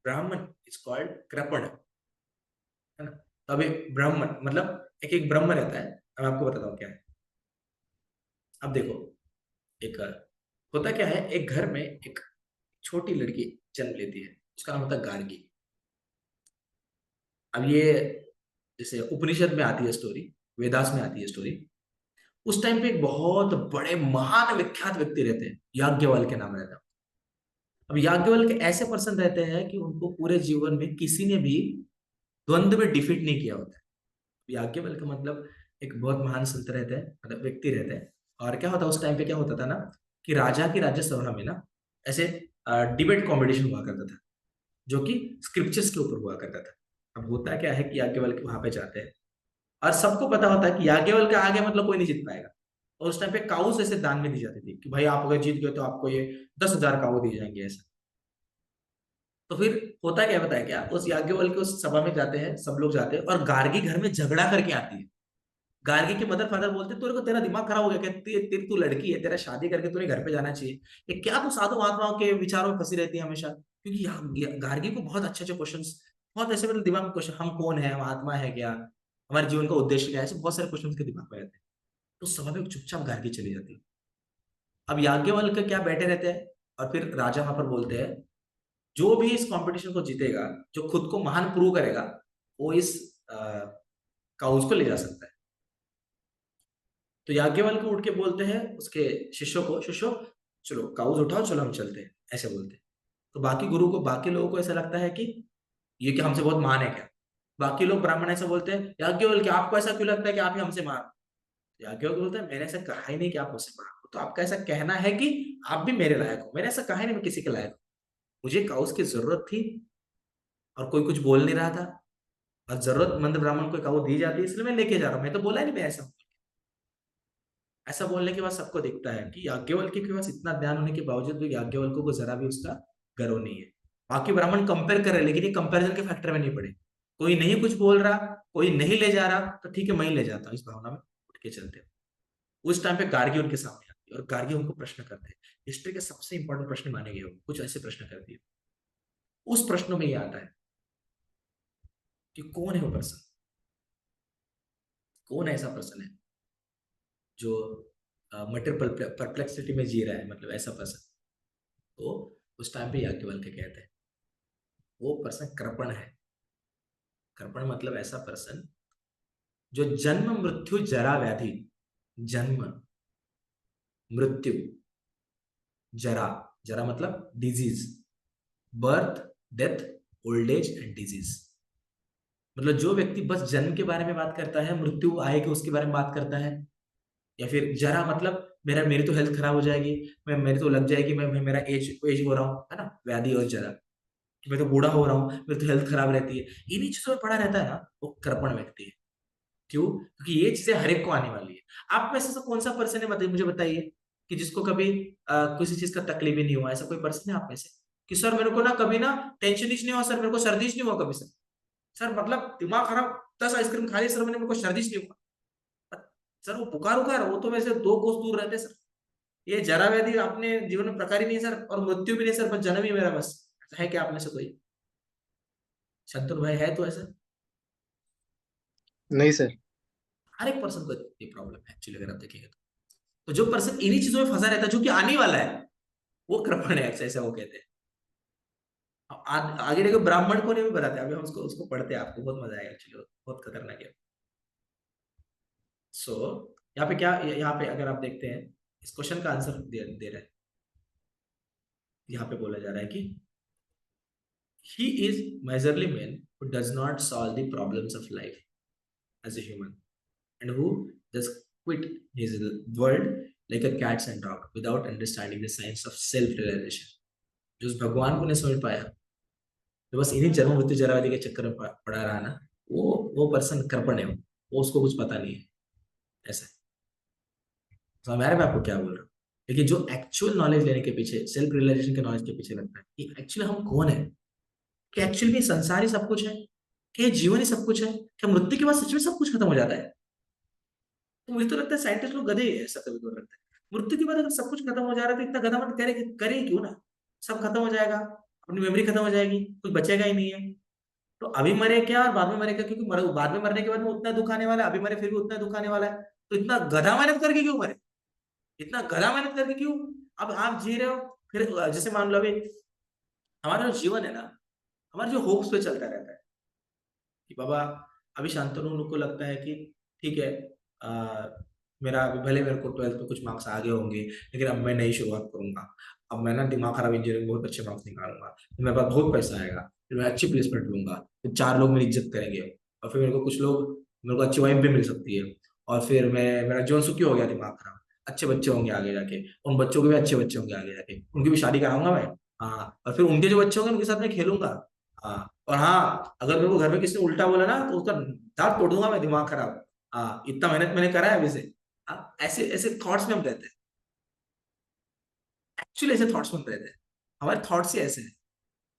ब्राह्मण is called कृपण, है ना? तो अभी ब्राह्मण मतलब एक ब्रह्म रहता है। मैं आपको बताता हूँ क्या है। अब देखो, एक होता क्या है, एक घर में एक छोटी लड़की जन्म लेती है, उसका नाम होता है गार्गी। अब ये जैसे उपनिषद में आती है स्टोरी, वेदास में आती है स्टोरी। उस टाइम पे एक बहुत बड़े महान विख्यात व्यक्ति रहते हैं, याज्ञवल्क्य नाम रहता है। अब याज्ञवल्क्य ऐसे पर्सन रहते हैं कि उनको पूरे जीवन में किसी ने भी द्वंद्व में डिफीट नहीं किया होता है। याज्ञवल्क्य मतलब एक बहुत महान संत रहते हैं, मतलब व्यक्ति रहते हैं। और क्या होता है उस टाइम पे, क्या होता था ना कि राजा की राज्यसभा में ना ऐसे डिबेट कॉम्पिटिशन हुआ करता था, जो कि स्क्रिप्चर्स के ऊपर हुआ करता था। अब होता क्या है कि याज्ञवल्क्य वहां पे जाते हैं और सबको पता होता है कि याज्ञवल्क्य आगे मतलब कोई नहीं जीत पाएगा। और उस टाइम पे काउस ऐसे दान में दी जाती थी कि भाई आप अगर जीत गए तो आपको ये 10,000 काऊ दी जाएंगे, ऐसा। तो फिर होता क्या, बताया क्या, उस याज्ञवल्क्य उस सभा में जाते हैं, सब लोग जाते हैं और गार्गी घर में झगड़ा करके आती है। गार्गी के मदर फादर बोलते तेरे को, तेरा दिमाग खराब हो गया क्या? तेरी तू लड़की है, तेरा शादी करके तूने घर पे जाना चाहिए, ये क्या तू साधु महात्माओं के विचारों में फंसी रहती है हमेशा? क्योंकि गार्गी को बहुत अच्छे अच्छे क्वेश्चन, बहुत ऐसे मतलब दिमाग में क्वेश्चन, हम कौन है, हम आत्मा है क्या, हमारे जीवन का उद्देश्य क्या है, ऐसे बहुत सारे क्वेश्चन के दिमाग में रहते हैं। तो स्वाभाविक चुपचाप गार्गी चली जाती है। अब याज्ञवल्क्य क्या बैठे रहते हैं और फिर राजा वहां पर बोलते हैं जो भी इस कंपटीशन को जीतेगा, जो खुद को महान प्रूव करेगा, वो इस काउंस को ले जा सकता है। तो याज्ञवल्क्य उठ के बोलते हैं उसके शिष्यों को, शिष्यों चलो काउस उठाओ, चलो हम चलते हैं, ऐसे बोलते हैं। तो बाकी गुरु को, बाकी लोगों को ऐसा लगता है कि ये क्या हमसे बहुत महान है क्या? बाकी लोग ब्राह्मण ऐसा बोलते हैं, याज्ञवल्क्य आपको ऐसा क्यों लगता है कि आप ही हमसे महान? याज्ञवल्क्य बोलते हैं मैंने ऐसा कहा ही नहीं कि आप मुझसे महान हो, तो आपका ऐसा कहना है कि आप भी मेरे लायक हो। मैंने ऐसा कहा ही नहीं मैं किसी के लायक हूँ। मुझे काउस की जरूरत थी और कोई कुछ बोल नहीं रहा था, और जरूरतमंद ब्राह्मण को काउ दी जाती है, इसलिए मैं लेके जा रहा हूँ। मैं तो बोला नहीं मैं ऐसा हूँ। ऐसा बोलने के बाद सबको दिखता है कि याज्ञवल्क्य के पास इतना ज्ञान होने के बावजूद भी याज्ञवल्क्य को जरा भी उसका गर्व नहीं है। बाकी ब्राह्मण कंपेयर कर रहे हैं, लेकिन ये कंपैरिजन के फैक्टर में नहीं पड़े। कोई नहीं कुछ बोल रहा, कोई नहीं ले जा रहा, तो ठीक है मैं ही ले जाता हूँ इस भावना में। के चलते। उस टाइम पे गार्गी उनके सामने आती है और गार्गी उनको प्रश्न करते हैं, हिस्ट्री के सबसे इंपॉर्टेंट प्रश्न माने गए, कुछ ऐसे प्रश्न करती है। उस प्रश्नों में ये आता है कि कौन है वो पर्सन, कौन ऐसा पर्सन है जो मटेरियल परप्लेक्सिटी में जी रहा है, मतलब ऐसा पर्सन। तो उस टाइम पे याज्ञवल्क्य कहते हैं वो पर्सन कृपण है। कृपण मतलब ऐसा पर्सन जो जन्म मृत्यु जरा व्याधि, जन्म मृत्यु जरा, जरा मतलब disease, birth death old age and disease, मतलब जो व्यक्ति बस जन्म के बारे में बात करता है, मृत्यु आएगी उसके बारे में बात करता है, या फिर जरा मतलब मेरी तो हेल्थ खराब हो जाएगी, मेरी तो लग जाएगी, मेरा एज एज हो रहा हूँ, है ना, व्याधि और जरा, कि मैं तो बूढ़ा हो रहा हूँ, मेरी तो हेल्थ खराब रहती है, इन्हीं चीजों में पड़ा रहता है ना, वो कृपण व्यक्ति है। क्यों? क्योंकि ये चीजें हर एक को आने वाली है। आप में से कौन सा पर्सन है, बताइए, मुझे बताइए, कि जिसको कभी किसी चीज का तकलीफ ही नहीं हुआ, ऐसा कोई पर्सन है आप में से कि सर मेरे को ना कभी ना टेंशन ही नहीं हुआ, सर मेरे को सर्दी नहीं हुआ कभी, सर मतलब दिमाग खराब 10 आइसक्रीम खा ली सर मैंने, मेरे को सर्दी नहीं हुआ, सर वो बुखार उखार वो तो वैसे 2 कोस दूर रहते सर, ये जरा व्याधि अपने जीवन में प्रकार ही नहीं सर, और मृत्यु भी नहीं सर, बस जन्म ही मेरा बस। ऐसा है क्या आप में से कोई? शंतनु भाई है तो ऐसा? नहीं सर। हर एक पर्सन को ये प्रॉब्लम है एक्चुअली, अगर आप देखेंगे तो जो पर्सन इन्हीं चीजों में फंसा रहता है जो कि आने वाला है, वो कृपण है, ऐसा वो कहते हैं। आगे देखो ब्राह्मण को नहीं भी बताते, अभी हम उसको उसको पढ़ते हैं, आपको बहुत मजा आएगा एक्चुअली, बहुत खतरनाक है। सो यहाँ पे क्या, यहाँ पे अगर आप देखते हैं इस क्वेश्चन का आंसर दे रहा है, यहाँ पे बोला जा रहा है कि he is miserly man who does not solve the problems of life as a human and who just quit his world like a cats and dog without understanding the science of self-realization। जो उस भगवान को नहीं समझ पाया, जो बस इन्हीं जन्म मृत्यु जरावधि के चक्कर में पड़ा रहा ना, वो पर्सन कृपण है, वो उसको कुछ पता नहीं है, ऐसा है। समझ आ रहा है मैं आपको क्या बोल रहा हूँ? लेकिन जो एक्चुअल नॉलेज लेने के पीछे, सेल्फ रियलाइजेशन के नॉलेज के पीछे लगता है कि एक्चुअली हम कौन है, कि एक्चुअली में संसार ही सब कुछ है, कि ये जीवन ही सब कुछ है, क्या मृत्यु के बाद सच में सब कुछ खत्म हो जाता है? तो मुझे तो लगता है साइंटिस्ट लोग गधे ही है, ऐसा कभी लगता है। मृत्यु के बाद अगर सब कुछ खत्म हो जा रहा है तो इतना गधा मत करे क्यों ना, सब खत्म हो जाएगा, अपनी मेमोरी खत्म हो जाएगी, कुछ बचेगा ही नहीं है। तो अभी मरे क्या और बाद में मरे क्या, क्योंकि बाद में मरने के बाद में उतना दुख आने वाला है, अभी मरे फिर भी उतना दुख आने वाला है, तो इतना गधा मेहनत करके क्यों मरे, इतना गधा मेहनत करके क्यों? अब आप जी रहे हो, फिर जैसे मान लो अभी हमारा जो जीवन है ना, हमारे जो होप्स पे चलता रहता है कि बाबा, अभी शांतनु को लगता है कि ठीक है, मेरा अभी भले मेरे को 12th में कुछ मार्क्स आगे होंगे, लेकिन अब मैं नई शुरुआत करूंगा, अब मैं ना दिमाग खराब इंजीनियरिंग बहुत अच्छे मार्क्स निकालूंगा, तो मेरे पास बहुत पैसा आएगा, फिर मैं अच्छी प्लेसमेंट लूंगा, फिर 4 लोग मेरी इज्जत करेंगे, और फिर मेरे को कुछ लोग, मेरे को अच्छी वाइफ भी मिल सकती है, और फिर मेरा जीवन सुखी हो गया, दिमाग खराब, अच्छे बच्चे होंगे आगे जाके, उन बच्चों के भी अच्छे बच्चे होंगे आगे जाके, उनकी भी शादी कराऊंगा मैं, हाँ, और फिर उनके जो बच्चे होंगे उनके साथ मैं खेलूंगा, हाँ, और हाँ, अगर मेरे को घर में किसी ने उल्टा बोला ना तो उसका दांत तोड़ दूंगा मैं, दिमाग खराब, हाँ, इतना मेहनत मैंने करा है अभी से। हाँ, ऐसे ऐसे थॉट्स में हम रहते हैं, एक्चुअली ऐसे थॉट्स में हम रहते हैं, हमारे थॉट्स ही ऐसे हैं,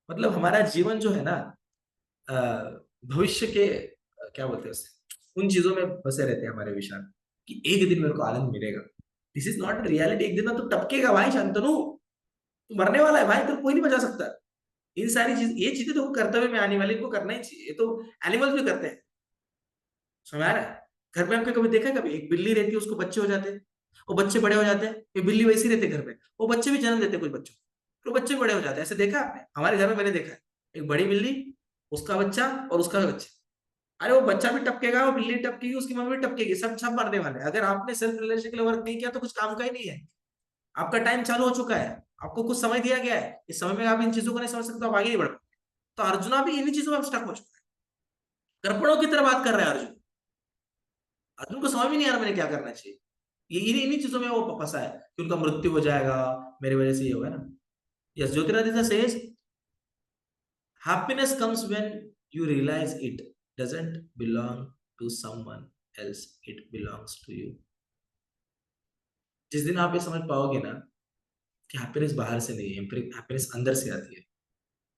मतलब हमारा जीवन जो है ना, अ, भविष्य के क्या बोलते हैं उसे, उन चीजों में फंसे रहते हैं हमारे विचार, कि एक दिन मेरे को आनंद मिलेगा, दिस इज नॉट रियलिटी, एक दिन ना तो टपकेगा भाई शांतनु, तू मरने वाला है भाई, तो कोई नहीं बचा सकता। इन सारी चीज, ये चीजें तो कर्तव्य में आने वाली, इनको करना ही चाहिए, ये तो एनिमल्स भी करते हैं, समझ आ रहा है? घर में आपने कभी देखा है, कभी एक बिल्ली रहती है, उसको बच्चे हो जाते हैं, वो बच्चे बड़े हो जाते हैं, ये बिल्ली वैसी रहती है घर में, वो बच्चे भी जन्म देते हैं कुछ बच्चों को, तो बच्चे बड़े हो जाते हैं, ऐसे देखा आपने? हमारे घर में मैंने देखा है, एक बड़ी बिल्ली, उसका बच्चा और उसका बच्चा, अरे वो बच्चा भी टपकेगा, वो बिल्ली टपकेगी, उसकी मम्मी भी टपकेगी, सब सब मरने वाले हैं। अगर आपने सेल्फ रिलेशन के लिए वर्क नहीं किया तो कुछ काम का ही नहीं है, आपका टाइम चालू हो चुका है, आपको कुछ समय दिया गया है, इस समय में आप इन चीजों को नहीं समझ सकते, आप आगे नहीं बढ़ पाओगे। तो अर्जुना भी इन्हीं चीजों में स्टक हो चुका है, कर्पणों की तरह बात कर रहा है अर्जुन, अर्जुन को समझ में नहीं आ रहा मैंने क्या करना चाहिए, ये इन्हीं इन्हीं चीजों में वो फंसा है कि उनका मृत्यु हो जाएगा, मेरी वजह से ये होगा ना। Yes, Jyotiraditya says happiness comes when you realize it doesn't belong to someone else, it belongs to you। जिस दिन आप ये समझ पाओगे ना कि हैप्पीनेस बाहर से नहीं है, हैप्पीनेस अंदर से आती है,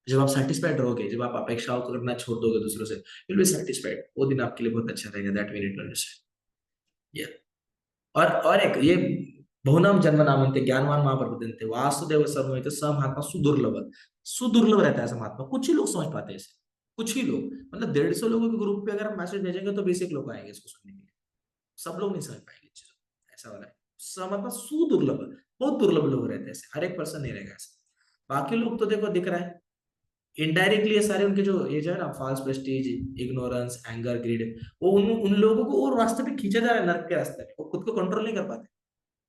जब आप सेटिस्फाइड रहोगे, जब आप अपेक्षाओं को करना छोड़ दोगे दूसरों से, विल बी सेटिस्फाइड, वो दिन आपके लिए बहुत अच्छा रहेगा, that we need to understand. या और एक ये बहुनाम जन्म नामन्ते ज्ञानवान महाप्रबुद्धन्ते वासुदेव सर्वमित स महात्मा सुदुर्लभ। सुदुर्लभ रहता है ऐसा महात्मा, कुछ ही लोग समझ पाते हैं इसे, कुछ ही लोग। मतलब 150 लोगों के ग्रुप पे अगर हम मैसेज भेजेंगे तो 20 एक लोग आएंगे इसको सुनने के लिए, सब लोग नहीं समझ पाएंगे इस चीजों को। ऐसा वाला है मतलब सुदुर्लभ, बहुत दुर्लभ लोग रहते हैं ऐसे, हर एक पर्सन नहीं रहेगा ऐसा। बाकी लोग तो देखो दिख रहा है इनडायरेक्टली, ये सारे उनके जो है ना false prestige, ignorance, anger, greed, वो उन लोगों को और रास्ते पे खींचा जा रहा है, नर्क के रास्ते पे, वो खुद को कंट्रोल नहीं कर पाते।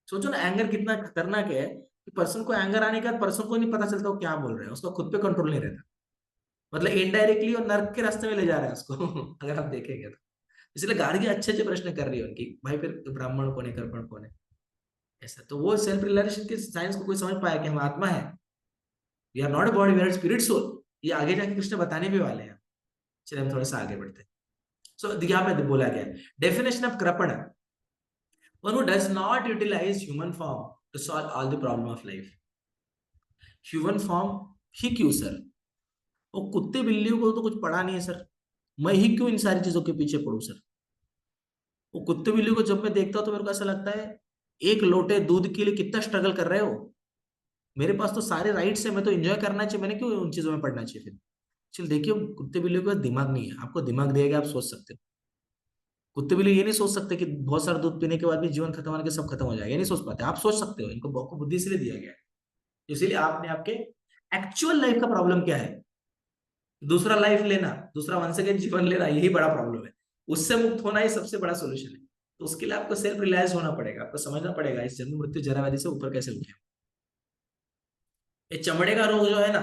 सोचो ना एंगर कितना खतरनाक है कि पर्सन को एंगर आने के बाद पर्सन को नहीं पता चलता वो क्या बोल रहे हैं, उसका खुद पे कंट्रोल नहीं रहता। मतलब इनडायरेक्टली और नर्क के रास्ते में ले जा रहे हैं उसको अगर आप देखेंगे तो। इसलिए गार्गी अच्छे अच्छे प्रश्न कर रही है उनकी, भाई फिर ब्राह्मण कौन है, कर्मण कौन है, ऐसा। तो वो सेल्फ रियलाइजेशन के साइंस को कोई समझ पाया कि हम आत्मा है, we are not a body, we are spirit soul. ये आगे जाके कृष्ण बताने भी वाले हैं। चलिए हम थोड़ा सा आगे बढ़ते हैं। सो यहाँ पे बोला गया डेफिनेशन ऑफ कृपण, one who does not utilize human form to solve all the problem of life। Human form ही क्यों सर, वो कुत्ते बिल्लियों को तो कुछ पड़ा नहीं है सर, मैं ही क्यों इन सारी चीजों के पीछे पड़ू सर। वो कुत्ते बिल्लियों को जब मैं देखता हूं तो मेरे को ऐसा लगता है एक लोटे दूध के लिए कितना स्ट्रगल कर रहे हो, मेरे पास तो सारे राइट्स है, मैं तो एंजॉय करना चाहिए, मैंने क्यों उन चीजों में पढ़ना चाहिए फिर। चल देखिए कुत्ते बिल्लियों का दिमाग नहीं है, आपको दिमाग दिया आप सोच सकते हो। कुत्ते बिल्ली ये नहीं सोच सकते कि बहुत सारा दूध पीने के बाद भी जीवन खत्म होने के सब खत्म हो जाएगा, ये नहीं सोच पाते। आप सोच सकते हो, इनको बहुत बुद्धि इसलिए दिया गया है। इसीलिए आपने आपके एक्चुअल लाइफ का प्रॉब्लम क्या है, दूसरा लाइफ लेना, दूसरा वन सेकेंड जीवन लेना, यही बड़ा प्रॉब्लम है। उससे मुक्त होना ही सबसे बड़ा सोल्यूशन है। तो उसके लिए आपको सेल्फ रियलाइज होना पड़ेगा, आपको समझना पड़ेगा इस जन्म मृत्यु जरा व्याधि से ऊपर कैसे उठे। ये चमड़े का रोग जो है ना,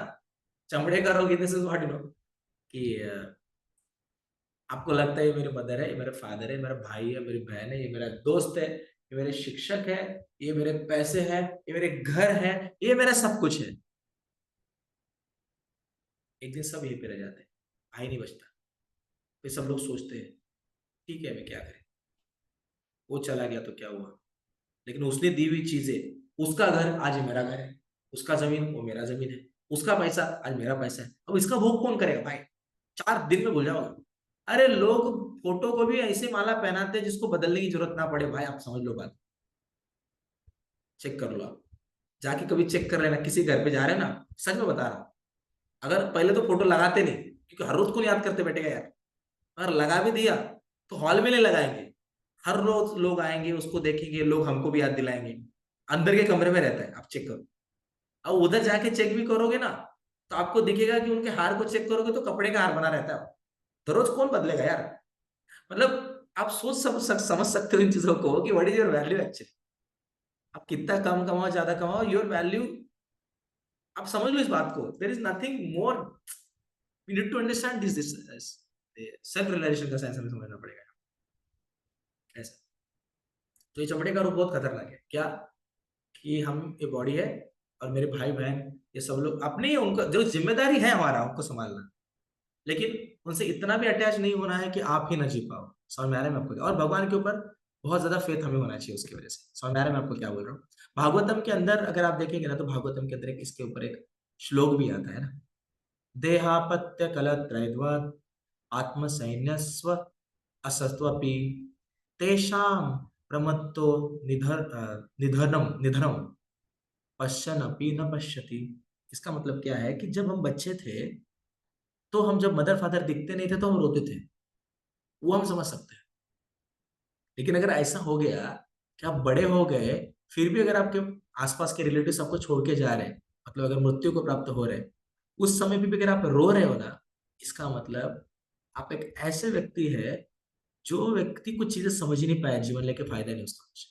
चमड़े का रोग this is what you know, कि आपको लगता है ये मेरे मदर है, ये मेरे फादर है, मेरा भाई है, मेरी बहन है, ये मेरा दोस्त है, ये मेरे शिक्षक है, ये मेरे पैसे है, ये मेरे घर है, ये मेरा सब कुछ है। एक दिन सब यही पे रह जाते हैं, भाई नहीं बचता। फिर सब लोग सोचते हैं ठीक है मैं क्या करें, वो चला गया तो क्या हुआ, लेकिन उसने दी हुई चीजें, उसका घर आज मेरा घर है, उसका जमीन वो मेरा जमीन है, उसका पैसा आज मेरा पैसा है, अब इसका भोग कौन करेगा भाई, 4 दिन में भूल जाओगे। अरे लोग फोटो को भी ऐसे माला पहनाते हैं जिसको बदलने की जरूरत ना पड़े, भाई आप समझ लो बात, चेक कर लो आप, जाके कभी चेक कर लेना, किसी घर पे जा रहे हो ना, सच में बता रहा हूं, अगर पहले तो फोटो लगाते नहीं क्योंकि हर रोज को याद करते बैठेगा यार, अगर लगा भी दिया तो हॉल में नहीं लगाएंगे, हर रोज लोग आएंगे उसको देखेंगे, लोग हमको भी याद दिलाएंगे, अंदर के कमरे में रहता है, आप चेक करो। अब उधर जाके चेक भी करोगे ना तो आपको दिखेगा कि उनके हार को चेक करोगे तो कपड़े का हार बना रहता है, तो रोज कौन बदलेगा यार। मतलब आप समझ सकते हो इन चीजों को कि what is your value actually, आप कितना कम कमाओ ज्यादा कमाओ, योर वैल्यू, आप समझ लो इस बात को, there is nothing more, we need to understand this self realization का साइंस हमें समझना पड़ेगा ऐसा। तो ये चमड़े का रोग बहुत खतरनाक है क्या, कि हम ये बॉडी है और मेरे भाई बहन ये सब लोग अपने ही, उनका जो जिम्मेदारी है हमारा उनको संभालना, लेकिन उनसे इतना भी अटैच नहीं होना है कि आप ही ना जी पाओ। समझ में आ रहा है मैं आपको, और भगवान के ऊपर बहुत ज्यादा फेथ हमें होना चाहिए उसकी वजह से। समझ में आ रहा है मैं आपको क्या बोल रहा हूँ। भागवतम के अंदर अगर आप देखेंगे ना तो भागवतम के अंदर एक इसके ऊपर एक श्लोक भी आता है ना, देहापत्य कलत्रयद्वत् आत्म सैन्यस्व असत्वपि तेषाम प्रमत्तो निधनम पश्यन अपि न पश्यति। इसका मतलब क्या है कि जब हम बच्चे थे तो हम जब मदर फादर दिखते नहीं थे तो हम रोते थे, वो हम समझ सकते हैं। लेकिन अगर ऐसा हो गया कि आप बड़े हो गए फिर भी अगर आपके आसपास के रिलेटिव सबको छोड़ के जा रहे हैं, मतलब अगर मृत्यु को प्राप्त हो रहे हैं उस समय भी अगर आप रो रहे हो ना, इसका मतलब आप एक ऐसे व्यक्ति है जो व्यक्ति कुछ चीजें समझ ही नहीं पाया, जीवन लेके फायदा नहीं उसका कुछ,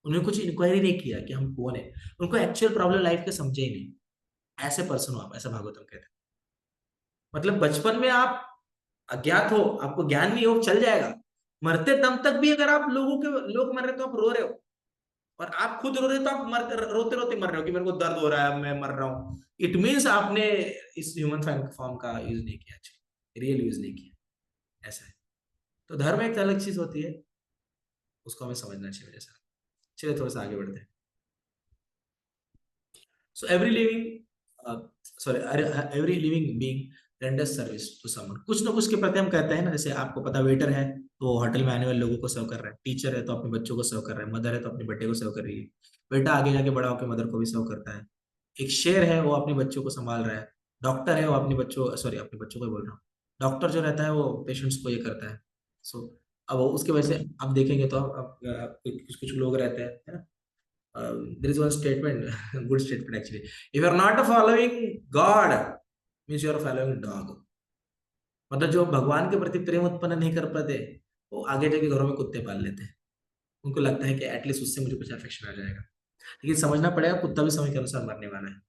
उन्होंने कुछ इंक्वायरी नहीं किया कि हम कौन है, उनको एक्चुअल प्रॉब्लम लाइफ के समझे ही नहीं, ऐसे पर्सन हो आप, ऐसा भागवतम कहते हैं। मतलब बचपन में आप अज्ञात हो, आपको ज्ञान नहीं हो, चल जाएगा, मरते दम तक भी अगर आप लोग मर रहे तो आप रो रहे हो, और आप खुद रो रहे हो तो आप रोते रोते मर रहे हो कि मेरे को दर्द हो रहा है मैं मर रहा हूं, इट मीन्स आपने इस ह्यूमन फॉर्म का यूज नहीं किया, रियल यूज नहीं किया, ऐसा है। तो धर्म एक अलग चीज होती है, उसको हमें समझना चाहिए जैसा। चलिए थोड़ा सा आगे बढ़ते हैं। So every living being renders service to someone, कुछ ना कुछ के प्रति हम कहते हैं ना, जैसे आपको पता वेटर है, तो होटल में आने वाले लोगों को सर्व कर रहा है, टीचर है तो अपने बच्चों को सर्व कर रहा है, मदर है तो अपने बेटे को सर्व कर रही है, बेटा आगे जाके बड़ा होकर मदर को भी सर्व करता है, एक शेर है वो अपने बच्चों को संभाल रहा है, डॉक्टर है वो अपने बच्चों, सॉरी अपने बच्चों को ही बोल रहा हूँ, डॉक्टर जो रहता है वो पेशेंट्स को ये करता है। सो अब उसके वजह से आप देखेंगे तो अब कुछ कुछ लोग रहते हैं, है ना, there is one statement, good statement actually. If you are not following God, means you are following dog. मतलब जो भगवान के प्रति प्रेम उत्पन्न नहीं कर पाते, वो आगे जाके घरों में कुत्ते पाल लेते हैं। उनको लगता है कि एटलीस्ट उससे मुझे कुछ अफेक्शन आ जाएगा, लेकिन समझना पड़ेगा कुत्ता भी समय के अनुसार मरने वाला है।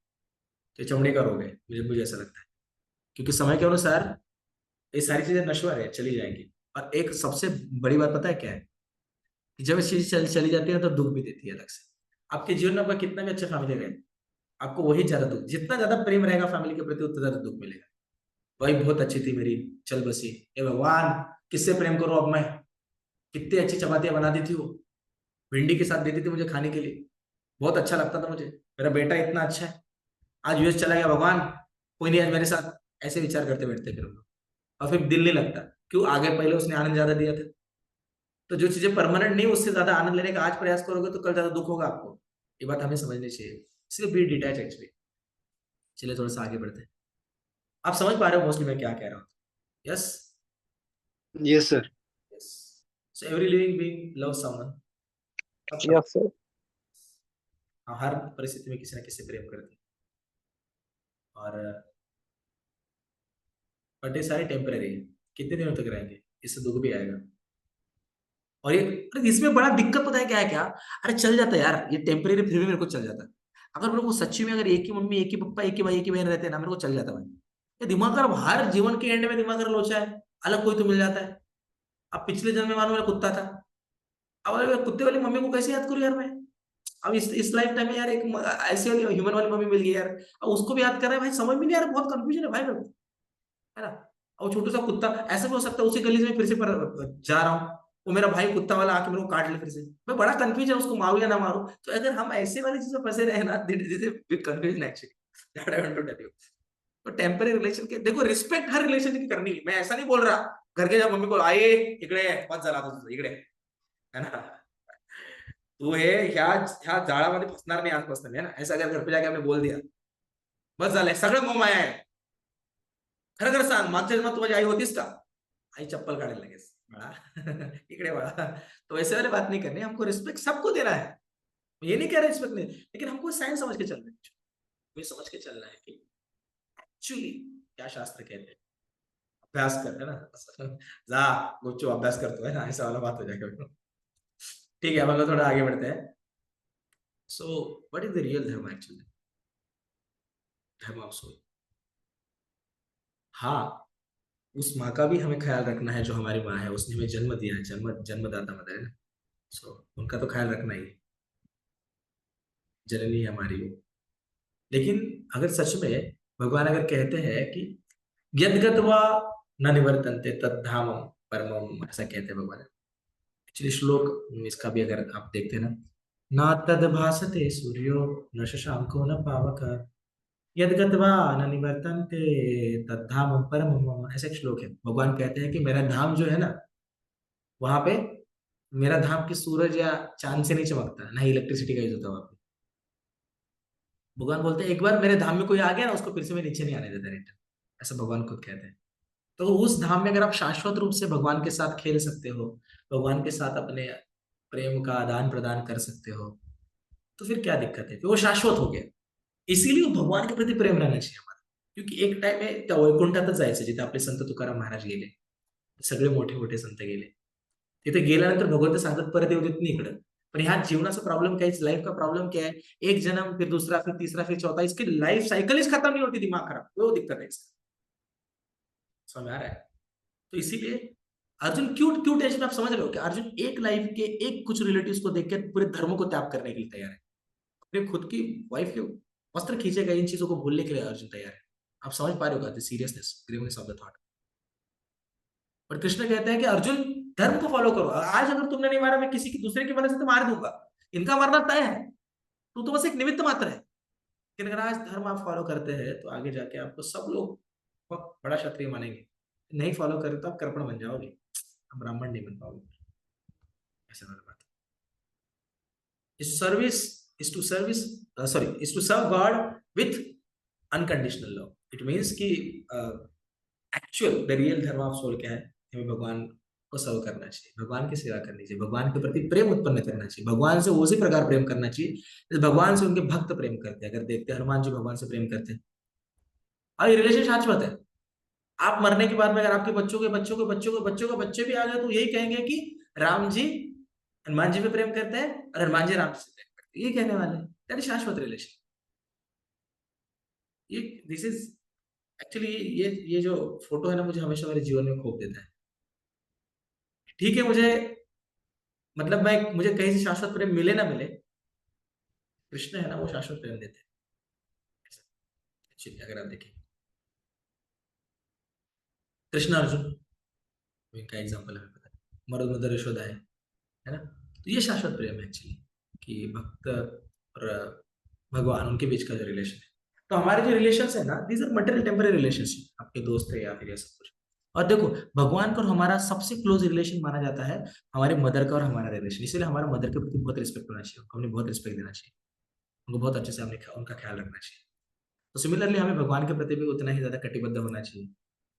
तो चमड़ी का रोग है, मुझे मुझे ऐसा लगता है, क्योंकि समय के अनुसार ये सारी चीजें नश्वर है, चली जाएंगी। और एक सबसे बड़ी बात पता है क्या है, कि जब ये चीज चली जाती है तो दुख भी देती है अलग से। आपके जीवन में आपका कितना भी अच्छा फैमिली रहे, आपको वही ज्यादा दुख, जितना ज्यादा प्रेम रहेगा फैमिली के प्रति उतना ज्यादा दुख मिलेगा। भाई बहुत अच्छी थी मेरी, चल बसी, हे भगवान किससे प्रेम करूं अब मैं, कितनी अच्छी चपातियां बना दी थी वो, भिंडी के साथ देती थी मुझे खाने के लिए, बहुत अच्छा लगता था मुझे, मेरा बेटा इतना अच्छा है, आज यूएस चला गया भगवान, कोई नहीं आज मेरे साथ, ऐसे विचार करते बैठते फिर हम लोग। और फिर दिल नहीं लगता, क्यों, आगे पहले उसने आनंद ज्यादा दिया था। तो जो चीजें परमानेंट नहीं उससे ज्यादा आनंद लेने का आज प्रयास करोगे तो कल ज्यादा दुख होगा आपको, ये बात हमें समझनी चाहिए, इसलिए बी डिटैच एक्चुअली। चलिए थोड़ा सा आगे बढ़ते हैं, आप समझ पा रहे हो मोस्टली मैं क्या कह रहा हूँ? यस। Yes sir. यस। सो every living being love someone, सब सब यस सर। हर परिस्थिति में किसी ना किसी से प्रेम करते हैं, और बट ये सारे टेम्पररी है, कितने दिनों तक रहेंगे, इससे दुख भी आएगा। और ये, अरे इसमें बड़ा दिक्कत पता है क्या है क्या, अरे चल जाता है यार ये टेम्पररी, फिर भी मेरे को चल जाता है। अगर मेरे को सच्ची में अगर एक ही मम्मी एक ही पापा एक ही भाई एक ही बहन रहते हैं ना, मेरे को चल जाता भाई। ये दिमाग खराब, हर जीवन के एंड में दिमाग खराब लोचा है, अलग कोई तो मिल जाता है। अब पिछले जन्म में मानो मेरा कुत्ता था, अब अगर कुत्ते वाली मम्मी को कैसे याद करूं यार मैं, अब इस लाइफ टाइम में यार एक ऐसी वाली ह्यूमन वाली मम्मी मिल गई यार, अब उसको भी याद कर रहा है भाई, समझ में नहीं आ रहा, बहुत कंफ्यूजन है भाई मेरे को, है ना। और छोटू सा कुत्ता ऐसा भी हो सकता है उसी गली में फिर से जा रहा हूँ, वो मेरा भाई कुत्ता वाला आके मेरे को काट ले फिर से, मैं बड़ा कंफ्यूजन उसको मारू या ना मारू। तो अगर हम ऐसे वाली चीजों फंसे रहे ना, confusion actually that I want to tell you. तो टेम्पररी रिलेशन के देखो, रिस्पेक्ट हर रिलेशन की करनी है, मैं ऐसा नहीं बोल रहा घर के जब मम्मी को आइए इकडे मत जला दो इकडे, है ना, तू हे ह्या जाळामध्ये फसणार नाही आजपासून, है ना, ऐसा अगर घर पे जाके हमने बोल दिया बस झालंय, सगळं मोमाया आहे, खरं खरं सांग मागच्या जन्मात तू माझी आई होतीस का, आई चप्पल काढायला लगेच, बड़ा इकडे बड़ा। तो ऐसे वाले बात नहीं करनी, हमको रिस्पेक्ट सबको देना है, ये नहीं कह रहे रिस्पेक्ट नहीं, लेकिन हमको साइंस समझ के चलना है, ये समझ के चलना है कि एक्चुअली क्या शास्त्र कहते हैं, अभ्यास कर, है ना, जा गुच्चू अभ्यास करतो, है ना, ऐसा वाला बात हो जाएगा। ठीक है, हम लोग थोड़ा आगे बढ़ते हैं। So what is the real धर्म एक्चुअली, धर्म ऑफ सोल। हाँ, उस माँ का भी हमें ख्याल रखना है जो हमारी माँ है, उसने हमें जन्म दिया है, जन्मदाता मदर है ना, सो उनका तो ख्याल रखना ही है, जननी है हमारी वो। लेकिन अगर सच में भगवान अगर कहते हैं कि यद्गत्वा न निवर्तन्ते तद्धाम परमम, ऐसा कहते हैं भगवान। एक्चुअली श्लोक इसका भी अगर आप देखते हैं ना तद भासते सूर्यो न शशांको न पावक यद्गत्वा न निवर्तन्ते तद्धाम परमम मम, ऐसा एक श्लोक है। भगवान कहते हैं कि मेरा धाम जो है ना, वहां पे मेरा धाम की सूरज या चांद से नहीं चमकता, ना ही इलेक्ट्रिसिटी का यूज होता वहां पे। भगवान बोलते हैं एक बार मेरे धाम में कोई आ गया ना, उसको फिर से मैं नीचे नहीं आने देता रिटर्न, ऐसा भगवान खुद कहते हैं। तो उस धाम में अगर आप शाश्वत रूप से भगवान के साथ खेल सकते हो, भगवान के साथ अपने प्रेम का आदान प्रदान कर सकते हो, तो फिर क्या दिक्कत है, फिर वो शाश्वत हो गया। इसीलिए भगवान के प्रति प्रेम रहना चाहिए हमारा, क्योंकि एक टाइम में त्या वैकुंठातच जायचं जिथे आपले संत तुकाराम महाराज गेले, सगळे मोठे मोठे संत गेले, तिथे गेल्यानंतर भगवंत सांगतात परत येऊ देत नाही इकडं। पण ह्या जीवनाचा प्रॉब्लम क्या है, इस लाइफ का प्रॉब्लम क्या है, एक जन्म फिर दूसरा फिर तीसरा फिर चौथा, इसकी लाइफ साइकिल ही खत्म नहीं होती, दिमाग खराब, वो दिक्कत है इसका, समझ आ रहा है। तो इसीलिए अर्जुन क्यों क्यों टेंशन, आप समझ रहे हो कि अर्जुन एक लाइफ के एक कुछ रिलेटिव्स को देख के पूरे धर्म को त्याग करने के लिए तैयार है, अपने खुद की वाइफ के वस्त्र खींचेगा, इन चीजों को भूलने के लिए अर्जुन तैयार है। आप समझ पा रहे हो the seriousness, graveness of the thought. पर कृष्ण कहते हैं कि अर्जुन धर्म को फॉलो करो, आज अगर तुमने नहीं मारा मैं किसी की दूसरे की वजह से तो मार दूंगा, इनका मरना तय है, तू तो बस एक निमित्त मात्र है। लेकिन अगर आज धर्म आप फॉलो करते हैं तो आगे जाके आपको सब लोग बहुत बड़ा क्षत्रिय मानेंगे, नहीं फॉलो करें तो आप कर्पण बन जाओगे। हम ब्राह्मण नहीं बन पाओगे, ऐसा वाला बात। इस service is to service, sorry, is to serve God with unconditional love. It means कि एक्चुअल द रियल धर्म ऑफ सोल क्या है, हमें भगवान को सर्व करना चाहिए, भगवान की सेवा करनी चाहिए, भगवान के प्रति प्रेम उत्पन्न करना चाहिए, भगवान से उसी प्रकार प्रेम करना चाहिए जैसे भगवान से उनके भक्त प्रेम करते हैं। अगर देखते हैं हनुमान जी भगवान से प्रेम करते हैं, और ये रिलेशन शाश्वत है। आप मरने के बाद में अगर आपके बच्चों के बच्चों के बच्चों के बच्चों के बच्चे भी आ गए तो यही कहेंगे कि राम जी हनुमान जी पे प्रेम करते हैं और हनुमान जी राम जी से प्रेम करते हैं, ये कहने वाले हैं। दैट इज शाश्वत रिलेशन। ये दिस इज एक्चुअली, ये जो फोटो है ना, मुझे हमेशा मेरे जीवन में खो देता है। ठीक है, मुझे मतलब मैं, मुझे कहीं से शाश्वत प्रेम मिले ना मिले, कृष्ण है ना वो शाश्वत प्रेम देते हैं। एक्चुअली अगर आप देखें कृष्ण अर्जुन का एग्जाम्पल हमें पता है, मरुद मदर यशोदा है ना। तो ये शाश्वत प्रेम है एक्चुअली, कि भक्त और भगवान उनके बीच का जो रिलेशन है। तो हमारे जो रिलेशन है ना, these are material temporary relationship, आपके दोस्त है या फिर ये सब कुछ। और देखो, भगवान का और हमारा सबसे क्लोज रिलेशन माना जाता है हमारे मदर का और हमारा रिलेशन, इसलिए हमारा मदर के प्रति बहुत रिस्पेक्ट होना चाहिए, हमने बहुत रिस्पेक्ट देना चाहिए, उनको बहुत अच्छे से हमने उनका ख्याल रखना चाहिए। तो सिमिलरली हमें भगवान के प्रति भी उतना ही ज्यादा कटिबद्ध होना चाहिए।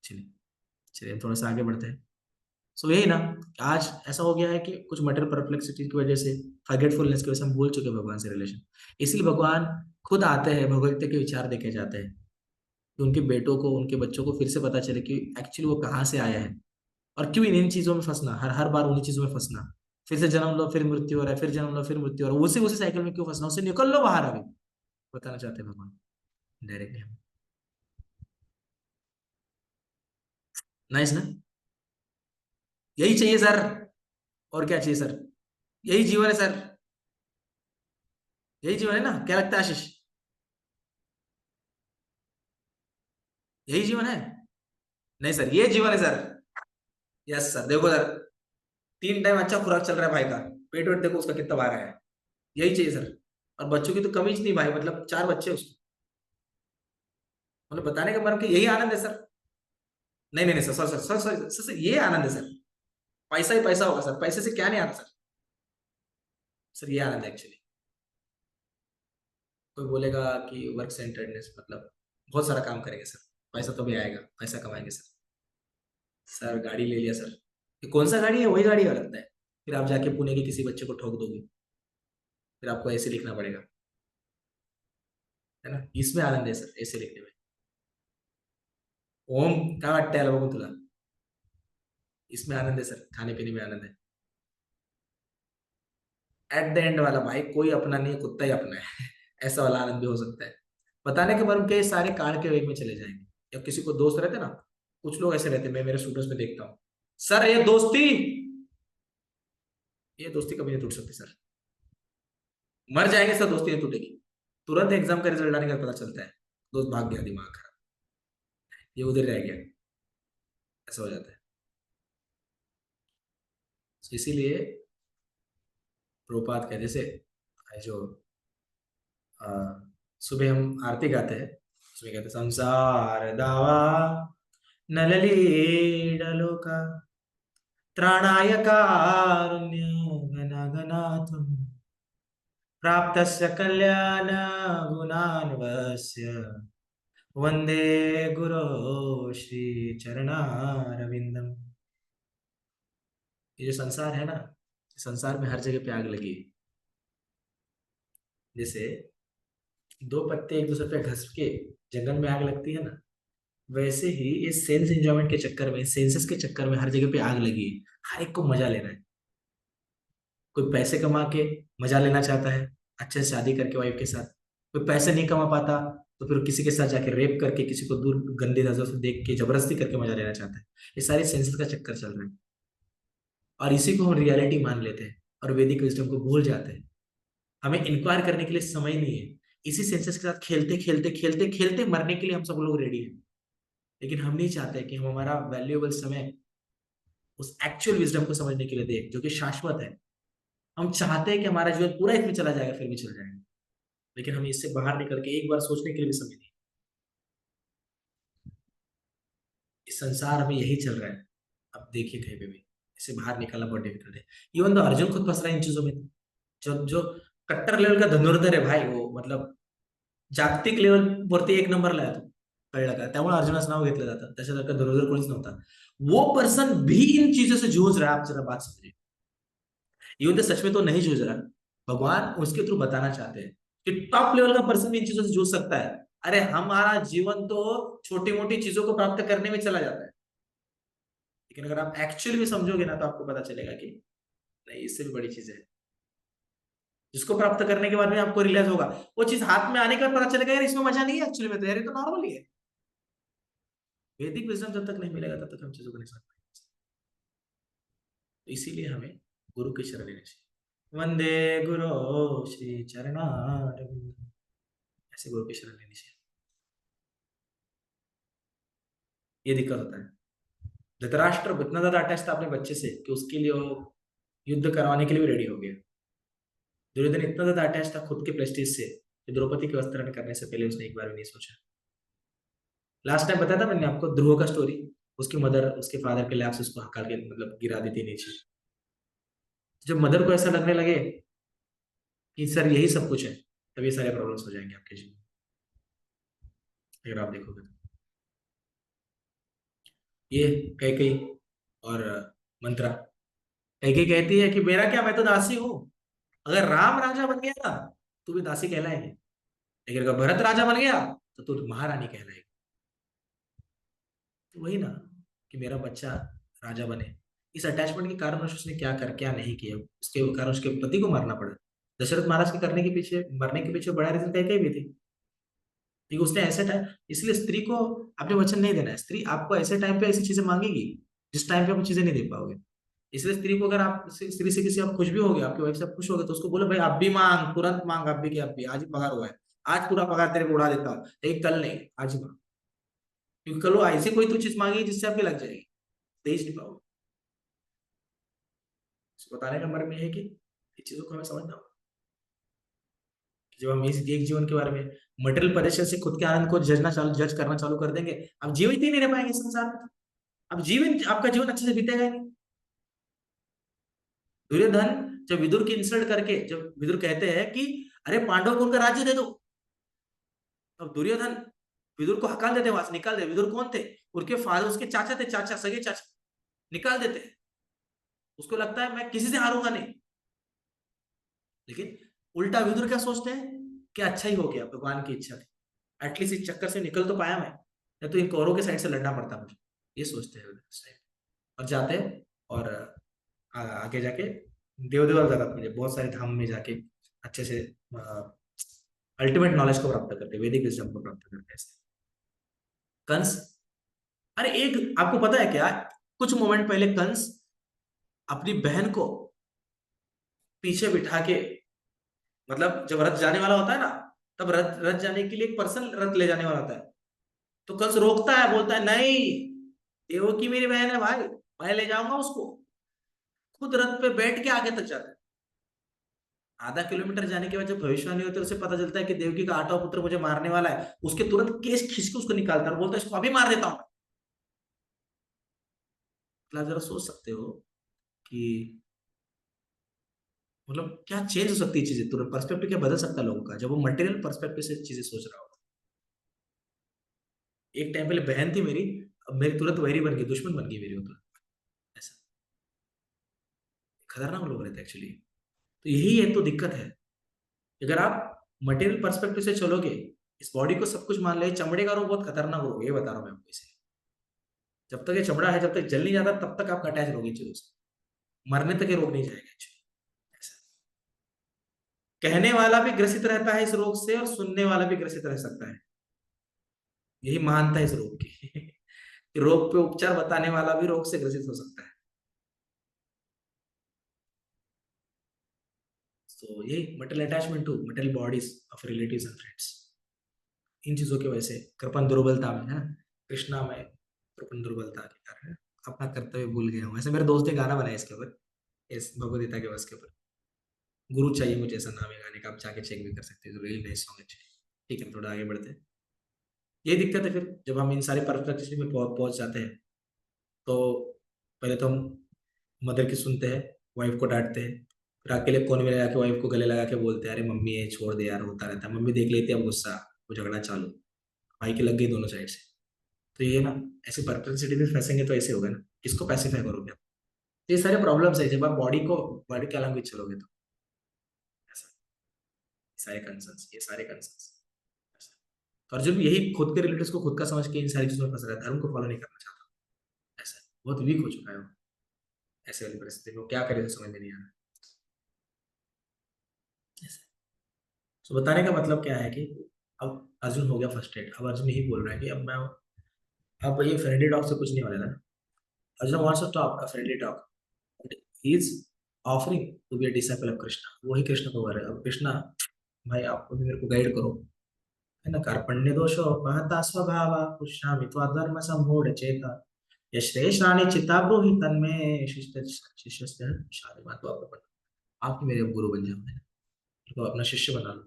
चलिए, चलिए हम थोड़ा सा आगे बढ़ते हैं। सो यही ना, आज ऐसा हो गया है कि कुछ मटेरियल परप्लेक्सिटी की वजह से, फॉरगेटफुलनेस की वजह से हम भूल चुके हैं भगवान से रिलेशन। इसलिए भगवान खुद आते हैं, भगवत गीता के विचार देखे जाते हैं, कि उनके बेटों को, उनके बच्चों को फिर से पता चले कि एक्चुअली वो कहाँ से आया है, और क्यों इन चीजों में फंसना, हर हर बार उन्हीं चीजों में फंसना, फिर से जन्म लो फिर मृत्यु हो रहा है, फिर जन्म लो फिर मृत्यु हो रहा है, उसी उसी साइकिल में क्यों फंसना, उससे निकल लो बाहर अभी, बताना चाहते हैं भगवान डायरेक्टली हमें। नाइस ना, यही चाहिए सर, और क्या चाहिए सर, यही जीवन है सर, यही जीवन है ना, क्या लगता है आशीष, यही जीवन है? नहीं सर, ये जीवन है सर। यस सर, देखो सर, 3 टाइम अच्छा खुराक चल रहा है भाई का, पेट वेट देखो उसका कितना बाहर है, यही चाहिए सर। और बच्चों की तो कमी नहीं भाई, मतलब 4 बच्चे उसको, मतलब बताने का मतलब कि यही आनंद है सर। नहीं नहीं नहीं sir sir sir sir sir sir, sir ये आनंद है सर, पैसा ही पैसा होगा सर, पैसे से क्या नहीं आता सर, सर ये आनंद है एक्चुअली। कोई बोलेगा कि वर्क सेंटर्डनेस मतलब बहुत सारा काम करेंगे सर, पैसा तो भी आएगा, पैसा कमाएंगे सर। सर गाड़ी ले लिया सर, ये कौन सा गाड़ी है, वही गाड़ी का लगता है, फिर आप जाके पुणे के किसी बच्चे को ठोक दोगे, फिर आपको ऐसे लिखना पड़ेगा, है ना, इसमें आनंद है सर, ऐसे लिखने में। ओम क्या वाटतं याला बघून तुला, इसमें आनंद है सर, खाने पीने में आनंद है। एट द एंड वाला भाई कोई अपना नहीं है, कुत्ता ही अपना है ऐसा वाला आनंद भी हो सकता है। बताने के बाद के सारे कांड के वेग में चले जाएंगे। या किसी को दोस्त रहते ना, कुछ लोग ऐसे रहते, मैं मेरे स्टूडेंट्स में देखता हूँ, सर ये दोस्ती कभी नहीं टूट सकती सर, मर जाएंगे सर दोस्ती नहीं टूटेगी। तुरंत एग्जाम का रिजल्ट आने का पता चलता है, दोस्त भाग गया, दिमाग खराब, ये उधर रह गया, ऐसा हो जाता है। तो इसीलिए प्रभुपाद कहते से जो अ, सुबह हम आरती गाते हैं, उसमें कहते हैं, संसार दावा नललीडलोका त्राणाय कारुण्य घनाघनाथम प्राप्तस्य कल्याण गुणान्वस्य वंदे गुरो श्री चरणारविंदम। ये जो संसार है ना, संसार में हर जगह पे आग लगी है। जैसे 2 पत्ते एक दूसरे पे घस के जंगल में आग लगती है ना, वैसे ही इस सेल्स एंजॉयमेंट के चक्कर में, सेंसेस के चक्कर में हर जगह पे आग लगी है। हर एक को मजा लेना है, कोई पैसे कमा के मजा लेना चाहता है, अच्छे से शादी करके वाइफ के साथ, कोई पैसे नहीं कमा पाता तो फिर किसी के साथ जाके रेप करके, किसी को दूर गंदी नजर से देख के जबरदस्ती करके मजा लेना चाहता है। ये सारे सेंसेस का चक्कर चल रहा है, और इसी को हम रियलिटी मान लेते हैं और वैदिक विजडम को भूल जाते हैं। हमें इंक्वायर करने के लिए समय नहीं है, इसी सेंसेस के साथ खेलते खेलते खेलते खेलते मरने के लिए हम सब लोग रेडी हैं। लेकिन हम नहीं चाहते कि हम हमारा वैल्यूएबल समय उस एक्चुअल विजडम को समझने के लिए दें, जो कि शाश्वत है। हम चाहते हैं कि हमारा जीवन पूरा इसमें चला जाएगा, फिर भी चल जाएगा, लेकिन हमें इससे बाहर निकल के एक बार सोचने के लिए भी समय नहीं। इस संसार में यही चल रहा है, अब देखिए कहीं पे भी इससे बाहर निकलना बहुत डिफिकल्ट है। इवन तो अर्जुन खुद फंस रहा है इन चीजों में। जो जो कट्टर लेवल का धनुर्धर है भाई, वो मतलब जागतिक लेवल वरती एक नंबरला आहे तो, कळलं का? त्यामुळे अर्जुनाचं नाव घेतलं जातं, त्याच्यासारखा धनुर्धर कोणीच नव्हता। वो पर्सन भी इन चीजों से जूझ रहा है, आप जरा बात समझिए। इवन तो सच में तो नहीं जूझ रहा, भगवान उसके थ्रू बताना चाहते हैं कि टॉप लेवल का पर्सन भी इन चीजों से जूझ सकता है। अरे हमारा जीवन तो छोटी मोटी चीजों को प्राप्त करने में चला जाता है, लेकिन अगर आप एक्चुअली में समझोगे ना, तो आपको पता चलेगा कि नहीं, इससे भी बड़ी चीज है, जिसको प्राप्त करने के बाद में आपको रियलाइज होगा। वो चीज हाथ में आने के बाद पता चलेगा यार इसमें मजा नहीं है एक्चुअली में, तो यार ये तो नॉर्मल ही है। वैदिक विजडम जब तक नहीं मिलेगा तब तक हम चीजों को नहीं समझ पाएंगे। तो इसीलिए हमें गुरु की शरण लेनी चाहिए। वंदे गुरु श्री चरणारविंद, ऐसे गुरु की शरण लेनी चाहिए। ये दिक्कत होता है। धृतराष्ट्र इतना ज्यादा अटैच था अपने बच्चे से कि उसके लिए वो युद्ध करवाने के लिए भी रेडी हो गया। दुर्योधन इतना ज्यादा अटैच था खुद के प्रेस्टीज से कि द्रौपदी के वस्त्रण करने से पहले उसने एक बार भी नहीं सोचा। लास्ट टाइम बताया था मैंने आपको ध्रुव का स्टोरी, उसकी मदर उसके फादर के लैब से उसको हका के मतलब गिरा दी थी नीचे। जब मदर को ऐसा लगने लगे कि सर यही सब कुछ है, तब ये सारे प्रॉब्लम्स हो जाएंगे आपके जीवन में, अगर आप देखोगे तो। ये कैकेयी और मंत्रा, कैकेयी कहती है कि मेरा क्या, मैं तो दासी हूं, अगर राम राजा बन गया ना तू भी दासी कहलाएगी, लेकिन अगर भरत राजा बन गया तो तू महारानी कहलाएगी। तो वही ना, कि मेरा बच्चा राजा बने, इस अटैचमेंट के कारण उसने क्या कर क्या नहीं किया, उसके कारण उसके पति को मारना पड़ा। दशरथ महाराज के करने के पीछे, मरने के पीछे बड़ा रीजन कैकेयी भी थी, क्योंकि उसने ऐसे टाइम, इसलिए स्त्री को अपने वचन नहीं देना है। स्त्री आपको ऐसे टाइम पे ऐसी चीजें मांगेगी जिस टाइम पे आप चीजें नहीं दे पाओगे। इसलिए स्त्री को, अगर आप स्त्री से किसी आप खुश भी हो गए, आपकी वाइफ से आप खुश हो गए, तो उसको बोलो भाई अब भी मांग, तुरंत मांग, अब भी कि अब भी, आज ही पगार हुआ है, आज पूरा पगार तेरे को उड़ा देता हूँ, लेकिन कल नहीं, आज ही मांग। क्योंकि कल वो ऐसी कोई तो चीज मांगेगी जिससे आपकी लग जाएगी, दे ही नहीं पाओगे। इसको बताने का मर्म ये है कि ये चीजों को हमें समझना होगा। जब हम इस एक जीवन के बारे में मटेरियल परेशान से खुद के आनंद को जज करना चालू कर देंगे, अब जीवित ही नहीं रह पाएंगे संसार में। अब जीवन, आपका जीवन अच्छे से बीतेगा ही नहीं। दुर्योधन जब विदुर की इंसल्ट करके, जब विदुर कहते हैं कि अरे पांडव को उनका राज्य दे दो, तब दुर्योधन विदुर को हकाल देते, वहां से निकाल दे। विदुर कौन थे? उनके फादर, उसके चाचा थे, चाचा, सगे चाचा, निकाल देते हैं। उसको लगता है मैं किसी से हारूंगा नहीं, लेकिन उल्टा विदुर क्या सोचते हैं कि अच्छा ही हो गया, भगवान की इच्छा थी, एटलीस्ट इस चक्कर से निकल तो पाया मैं, नहीं तो इन कौरवों के साइड से लड़ना पड़ता मुझे। ये सोचते हैं उस टाइम, और जाते हैं और आगे जाके देवदेवा जाता, मुझे बहुत सारे धाम में जाके अच्छे से अल्टीमेट नॉलेज को प्राप्त करते, वैदिक विजडम को प्राप्त करते हैं। कंस, अरे एक आपको पता है क्या, कुछ मोमेंट पहले कंस अपनी बहन को पीछे बिठा के, मतलब जब रथ जाने वाला होता है ना, तब रथ रथ जाने के लिए एक पर्सन रथ ले जाने वाला होता है, तो कंस रोकता है, बोलता है नहीं, देवो की मेरी बहन है भाई, मैं ले जाऊंगा उसको। खुद रथ पे बैठ के आगे तक जाता है। आधा किलोमीटर जाने के बाद जब भविष्यवाणी होती है, उसे पता चलता है कि देवकी का 8वां पुत्र मुझे मारने वाला है, उसके तुरंत केस खींच के उसको निकालता है और बोलता है इसको अभी मार देता हूं। मतलब जरा सोच सकते हो कि मतलब क्या चेंज हो सकती है चीजें, तुरंत पर्सपेक्टिव क्या बदल सकता है लोगों का, जब वो मटेरियल पर्सपेक्टिव से चीजें सोच रहा होता है। एक टाइम पहले बहन थी मेरी, अब मेरी तुरंत वैरी बन गई, दुश्मन बन गई मेरी वो तुरंत। ऐसा खतरनाक लोग रहते हैं एक्चुअली। तो यही एक तो दिक्कत है, अगर आप मटेरियल पर्सपेक्टिव से चलोगे, इस बॉडी को सब कुछ मान ले, चमड़े का रोग बहुत खतरनाक रोग है, ये बता रहा हूं मैं आपको। इसे जब तक ये चमड़ा है, जब तक जल नहीं जाता, तब तक आपका अटैच रोग इन चीजों से, मरने तक ये रोग नहीं जाएगा एक्चुअली। ऐसा कहने वाला भी ग्रसित रहता है इस रोग से, और सुनने वाला भी ग्रसित रह सकता है। यही महानता है इस रोग की रोग पे उपचार बताने वाला भी रोग से ग्रसित हो सकता है। तो यही material attachment to material bodies of relatives and friends, इन चीजों की वजह से कृपण दुर्बलता में है ना, कृष्णा में कृपण दुर्बलता के कारण अपना कर्तव्य भूल गया हूँ। ऐसे मेरे दोस्त ने गाना बनाया इसके ऊपर, इस भगवद गीता के वर्ष के ऊपर, गुरु चाहिए मुझे, ऐसा नाम है गाने का, आप जाके चेक भी कर सकते हैं, रियली नाइस सॉन्ग है। ठीक है, थोड़ा आगे बढ़ते हैं। ये दिक्कत है फिर, जब हम इन सारे पर्सपेक्टिव में पहुंच जाते हैं, तो पहले तो हम मदर की सुनते हैं, वाइफ को डांटते हैं, फिर अकेले कोने में लगा के वाइफ को गले लगा के बोलते हैं, अरे मम्मी ये छोड़ दे यार, होता रहता है। मम्मी देख लेती है, अब गुस्सा, वो झगड़ा चालू, भाई की लग गई दोनों साइड से। तो ये ना, ऐसे परप्लेक्सिटी में फंसेंगे तो ऐसे होगा ना, किसको पैसिफाई करोगे आप? तो ये सारे प्रॉब्लम्स है जब आप बॉडी के लैंग्वेज चलोगे तो। ऐसा, सारे कंसर्न्स, ये सारे कंसर्न्स। तो अर्जुन भी यही खुद के रिलेटिव्स को खुद का समझ के इन सारी चीजों में फंस रहा है, धर्म को फॉलो नहीं करना चाहता। ऐसा बहुत वीक हो चुका है वो, ऐसे वाली परिस्थिति में वो क्या करे समझ में नहीं आ रहा। ऐसा। तो बताने का मतलब क्या है कि अब अर्जुन हो गया फ्रस्ट्रेट, अब अर्जुन यही बोल रहा है कि अब ये फ्रेंडली टॉक से कुछ नहीं होने ना। Arjun wants to talk a friendly talk, but he is offering to be a disciple of Krishna. वही कृष्ण को बोल रहा है, अब कृष्णा भाई आपको भी मेरे को गाइड करो, है ना। कार्पण्य दोषो महता स्वभावा पुष्यामि त्वधर्म सम्मूढ़ चेता यश्रेषाणि चित्ता ब्रूहि तन्मे शिष्यस्य शालिमा। तो आप ही मेरे गुरु बन जाओ, है ना, तो अपना शिष्य बना लो।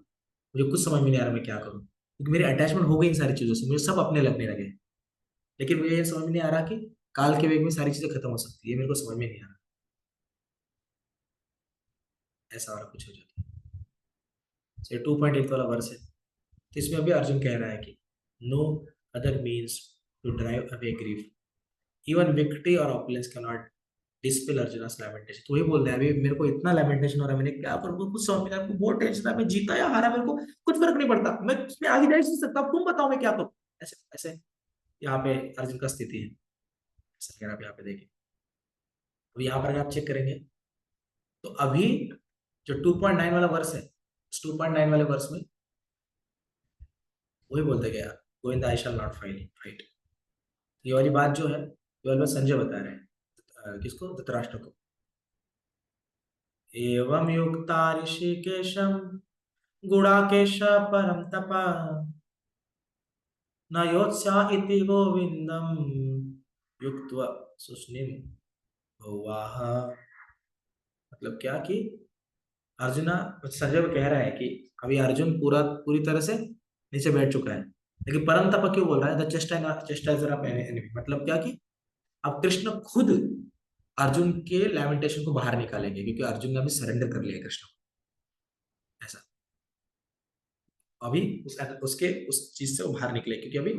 मुझे कुछ समझ में नहीं आ रहा मैं क्या करूं, क्योंकि मेरी अटैचमेंट हो गई इन सारी चीजों से, मुझे सब अपने लगने लगे। लेकिन मुझे ये समझ में नहीं आ रहा कि काल के वेग में सारी चीजें खत्म हो सकती है, ये मेरे को समझ में नहीं आ रहा। ऐसा वाला कुछ हो जाता है। 2.8 वाला वर्स है, तो इसमें अभी अर्जुन कह रहा है कि no other means to drive away grief, even victory और opulence can not dispel Arjuna's lamentation. तो ये बोल रहा है अभी मेरे को इतना लैमेंटेशन हो रहा है, मैंने क्या करूँ कुछ समझ में नहीं आ रहा, मेरे को बहुत टेंशन है, मैं जीता या हारा मेरे को कुछ फर्क नहीं पड़ता, मैं इसमें आगे जा ही नहीं सकता, तुम बताओ मैं क्या करूँ। ऐसे ऐसे यहाँ पे अर्जुन का स्थिति है। ऐसा कह रहा है, आप यहाँ पे देखिए। अब यहाँ पर अगर आप चेक करेंगे तो अभी जो 2.9 वाला वर्स है, इस 2.9 वाले वर्स में वही बोलते गया, गोविंद आई शैल नॉट फाइट। ये वाली बात जो है, ये वाली बात संजय बता रहे हैं, किसको, धृतराष्ट्र को। एवं युक्ता ऋषिकेशम गुणाकेश परम तपा न योत्स्या इति गोविंदम युक्त्वा सुस्निम भुवाह। मतलब क्या कि अर्जुना, संजय को कह रहा है कि अभी अर्जुन पूरी तरह से नीचे बैठ चुका है, लेकिन परम तप क्यों बोल रहा है, द चेस्टाइजर ऑफ एनिमी। मतलब क्या कि अब कृष्ण खुद अर्जुन के लैमेंटेशन को बाहर निकालेंगे, क्योंकि अर्जुन ने अभी सरेंडर कर लिया कृष्ण को। ऐसा अभी उसके उस चीज से वो बाहर निकले, क्योंकि अभी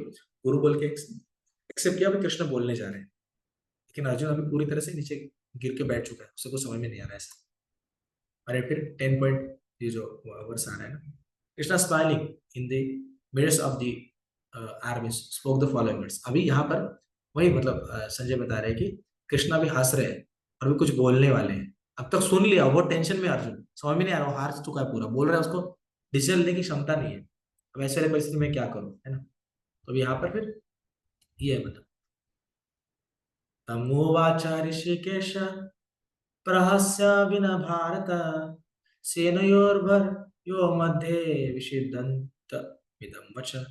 गुरु बोल के एक्सेप्ट किया, अभी कृष्ण बोलने जा रहे हैं, लेकिन अर्जुन अभी पूरी तरह से नीचे गिर के बैठ चुका है, उसे कुछ समझ में नहीं आ रहा है ऐसा। और फिर 10 पॉइंट ये जो वर्स आ रहा है ना, Krishna smiling in the midst of the army spoke the following words. अभी यहाँ पर वही मतलब संजय बता रहे हैं कि कृष्णा भी हंस रहे हैं और भी कुछ बोलने वाले हैं। अब तक सुन लिया, बहुत टेंशन में अर्जुन, समझ में नहीं आ रहा, हार चुका है पूरा, बोल रहा है उसको डिसीजन लेने की क्षमता नहीं है। अब ऐसे वाली परिस्थिति में क्या करूं, है ना। तो अब यहाँ पर फिर ये है मतलब, तमोवाच ऋषिकेश प्रहस्य विना भारत सेनयोर्भयो मध्ये विषिदंत इदं वचः।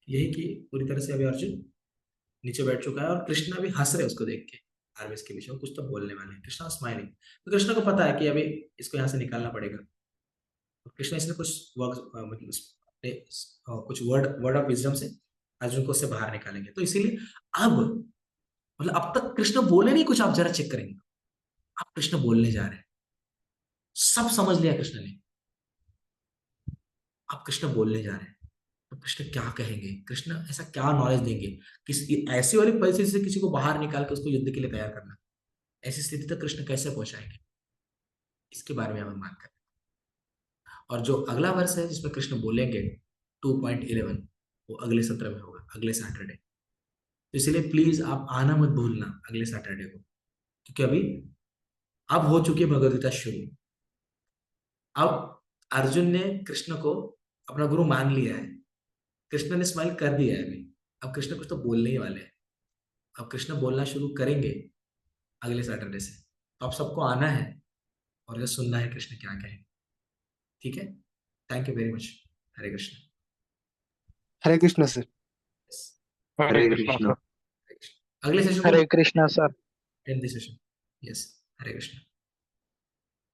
यही कि पूरी तरह से अभी अर्जुन नीचे बैठ चुका है और कृष्ण अभी हंस रहे हैं उसको देख के, आर्मिस के बीच में कुछ तो बोलने वाले हैं। कृष्णा स्माइलिंग, तो कृष्ण को पता है कि अभी इसको यहाँ से निकालना पड़ेगा। तो कृष्ण इसने कुछ मतलब कुछ वर्ड ऑफ विजडम से अर्जुन को उससे बाहर निकालेंगे। तो इसीलिए अब मतलब अब तक कृष्ण बोले नहीं कुछ, आप जरा चेक करेंगे, अब कृष्ण बोलने जा रहे हैं, सब समझ लिया कृष्ण ने, अब कृष्ण बोलने जा रहे हैं। तो कृष्ण क्या कहेंगे, कृष्ण ऐसा क्या नॉलेज देंगे, किसी ऐसी वाली परिस्थिति से किसी को बाहर निकाल के उसको युद्ध के लिए तैयार करना, ऐसी स्थिति तक कृष्ण कैसे पहुंचाएंगे, इसके बारे में हमें बात करें। और जो अगला वर्ष है जिसमें कृष्ण बोलेंगे 2.11, वो अगले सत्र में होगा, अगले सैटरडे। तो इसलिए प्लीज आप आना मत भूलना अगले सैटरडे को, क्योंकि अभी अब हो चुकी है भगवद गीता शुरू। अब अर्जुन ने कृष्ण को अपना गुरु मान लिया है, कृष्ण ने स्माइल कर दिया है अभी, अब कृष्ण कुछ तो बोलने ही वाले हैं। अब कृष्ण बोलना शुरू करेंगे अगले सैटरडे से, तो आप सबको आना है और ये सुनना है कृष्ण क्या कहें। ठीक है, thank you very much. Hare Krishna. Hare Krishna sir. Yes. Hare Hare Krishna Krishna. Sir. अगले session Hare Krishna sir. And this session. Yes, Hare Krishna.